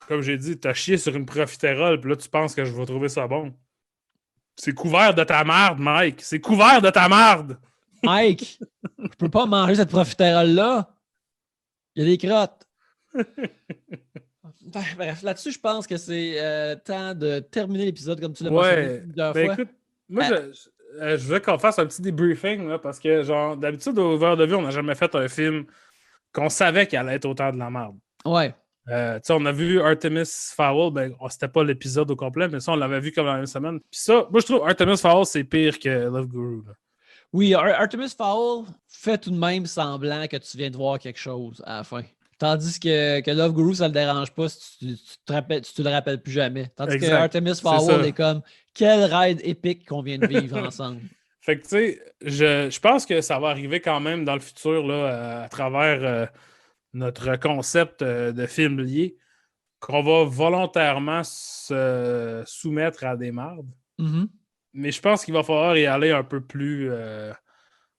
comme j'ai dit, t'as chié sur une profiterole. Puis là, tu penses que je vais trouver ça bon. C'est couvert de ta merde, Mike. C'est couvert de ta merde. Mike, je peux pas manger cette profiterole-là. Il y a des crottes. Bref, là-dessus, je pense que c'est temps de terminer l'épisode comme tu l'as mentionné plusieurs fois. Écoute, moi, je veux qu'on fasse un petit débriefing là, parce que, genre, d'habitude, au Verre de Vue, on n'a jamais fait un film qu'on savait qu'il allait être autant de la merde. Ouais. On a vu Artemis Fowl, ben, c'était pas l'épisode au complet, mais ça, on l'avait vu comme la même semaine. Puis ça, moi, je trouve Artemis Fowl, c'est pire que Love Guru. Là. Oui, Artemis Fowl fait tout de même semblant que tu viens de voir quelque chose à la fin. Tandis que Love Guru, ça le dérange pas si tu le rappelles plus jamais. Tandis que Artemis Fowl est comme quel ride épique qu'on vient de vivre ensemble. Fait que tu sais, je pense que ça va arriver quand même dans le futur là, à travers notre concept de film lié, qu'on va volontairement se soumettre à des mardes. Mm-hmm. Mais je pense qu'il va falloir y aller un peu plus.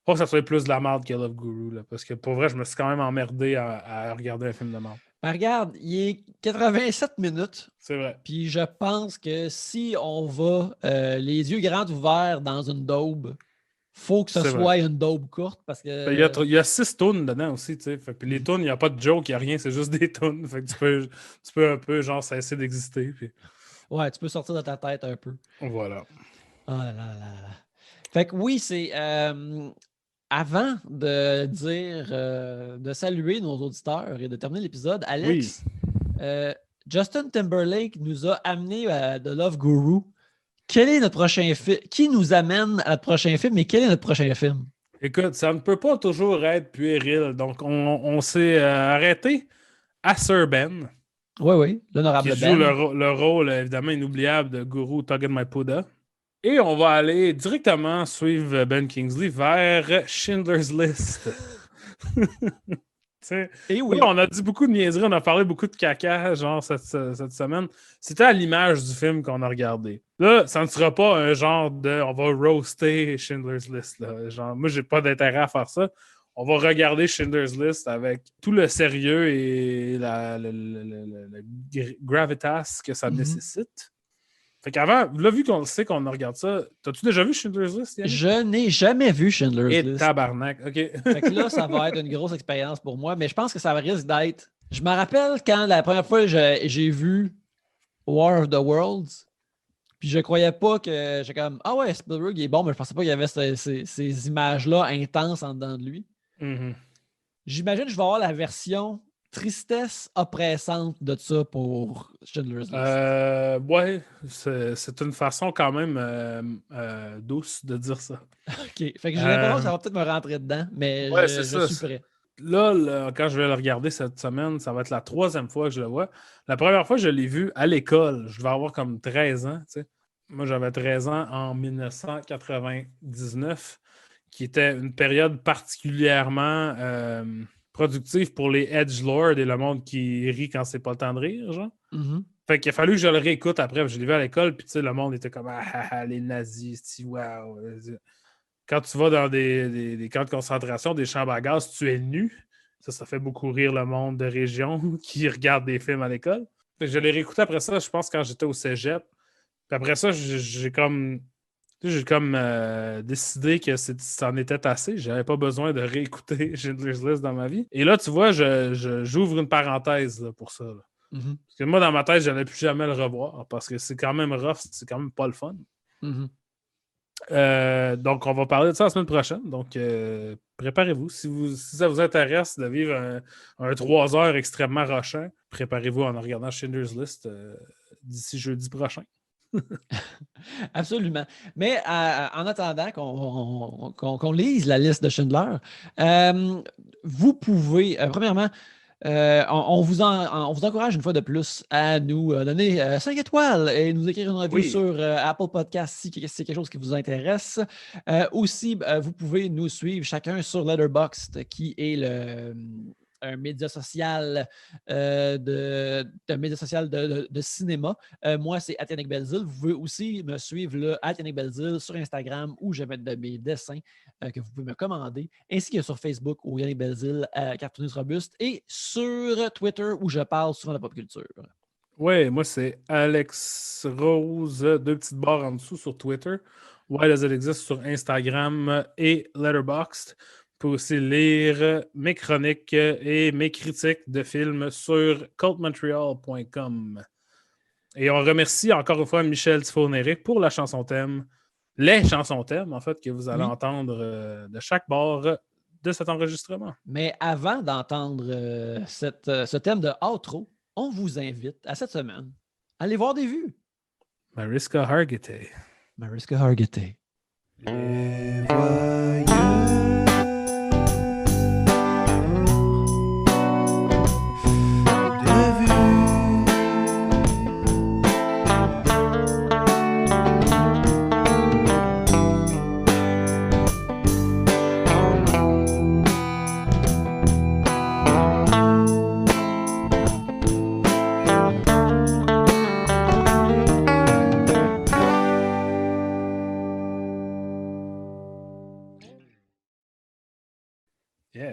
Pas que ça soit plus de la merde que Love Guru, là, parce que pour vrai, je me suis quand même emmerdé à regarder un film de merde. Ben regarde, il est 87 minutes. C'est vrai. Puis je pense que si on va les yeux grands ouverts dans une daube, faut que ce C'est soit vrai. une daube courte parce que. Il y a 6 tunes dedans aussi, tu sais. Puis les tunes, il n'y a pas de joke, il n'y a rien, c'est juste des tunes. Fait que tu peux un peu, genre, cesser d'exister. Puis Ouais, tu peux sortir de ta tête un peu. voilà. Oh là là là là. Fait que oui, c'est. Avant de dire, de saluer nos auditeurs et de terminer l'épisode, Alex, Justin Timberlake nous a amené The Love Guru. Quel est notre prochain film? Qui nous amène à notre prochain film et quel est notre prochain film? Écoute, ça ne peut pas toujours être puéril. Donc, on s'est arrêté à Sir Ben, Oui, qui l'honorable joue Ben. le rôle évidemment inoubliable de Guru Tuggen Et on va aller directement suivre Ben Kingsley vers Schindler's List. Et oui. Là, on a dit beaucoup de niaiseries, on a parlé beaucoup de caca, genre, cette semaine. C'était à l'image du film qu'on a regardé. Là, ça ne sera pas un genre de on va roaster Schindler's List. Là. Genre, moi, j'ai pas d'intérêt à faire ça. On va regarder Schindler's List avec tout le sérieux et le gravitas que ça nécessite. Fait qu'avant, là, vu qu'on sait qu'on regarde ça, t'as-tu déjà vu Schindler's List, Yannick? Je n'ai jamais vu Schindler's Et List. tabarnak, OK. Fait que là, ça va être une grosse expérience pour moi, mais je pense que ça risque d'être... Je me rappelle quand la première fois j'ai vu War of the Worlds, puis je croyais pas que... J'ai comme, ah ouais, Spielberg, il est bon, mais je pensais pas qu'il y avait ces images-là intenses en dedans de lui. Mm-hmm. J'imagine que je vais avoir la version tristesse oppressante de ça pour Schindler's List. Ouais, c'est une façon quand même douce de dire ça. OK. Fait que j'ai l'impression que ça va peut-être me rentrer dedans, mais Ouais, je suis prêt. Là, quand je vais le regarder cette semaine, ça va être la 3e fois que je le vois. La première fois, je l'ai vu à l'école. Je vais avoir comme 13 ans. Tu sais. Moi, j'avais 13 ans en 1999, qui était une période particulièrement productive pour les edgelords et le monde qui rit quand c'est pas le temps de rire, genre. Mm-hmm. Fait qu'il a fallu que je le réécoute après. Je l'ai vu à l'école, puis tu sais, le monde était comme les nazis, waouh. Quand tu vas dans des camps de concentration, des chambres à gaz, tu es nu. Ça fait beaucoup rire le monde de région qui regarde des films à l'école. Fait que je l'ai réécouté après ça, je pense, quand j'étais au cégep. Puis après ça, j'ai comme décidé que c'en était assez. J'avais pas besoin de réécouter Schindler's List dans ma vie. Et là, tu vois, j'ouvre une parenthèse là, pour ça. Là. Mm-hmm. Parce que moi, dans ma tête, je n'allais plus jamais le revoir parce que c'est quand même rough, c'est quand même pas le fun. Mm-hmm. Donc, on va parler de ça la semaine prochaine. Donc, préparez-vous. Si ça vous intéresse de vivre un 3 heures extrêmement rushant, préparez-vous en regardant Schindler's List d'ici jeudi prochain. Absolument. Mais en attendant qu'on lise la liste de Schindler, vous pouvez, premièrement, on vous encourage une fois de plus à nous donner 5 étoiles et nous écrire une review sur Apple Podcasts si c'est quelque chose qui vous intéresse. Aussi, vous pouvez nous suivre chacun sur Letterboxd, qui est un média social de cinéma. Moi, c'est Yannick Belzile. Vous pouvez aussi me suivre là, Yannick Belzile sur Instagram où je vais mettre de mes dessins que vous pouvez me commander, ainsi que sur Facebook où Yannick Belzile, cartooniste robuste, et sur Twitter où je parle souvent de pop culture. Oui, moi, c'est Alex Rose, 2 petites barres en dessous sur Twitter. Wild as it existe sur Instagram et Letterboxd. Vous pouvez aussi lire mes chroniques et mes critiques de films sur cultmontreal.com. Et on remercie encore une fois Michel Tifo-Néré pour la chanson thème, les chansons thèmes, en fait, que vous allez entendre de chaque bord de cet enregistrement. Mais avant d'entendre ce thème de outro, on vous invite à cette semaine à aller voir des vues. Mariska Hargitay. Mariska Hargitay. Les voyeux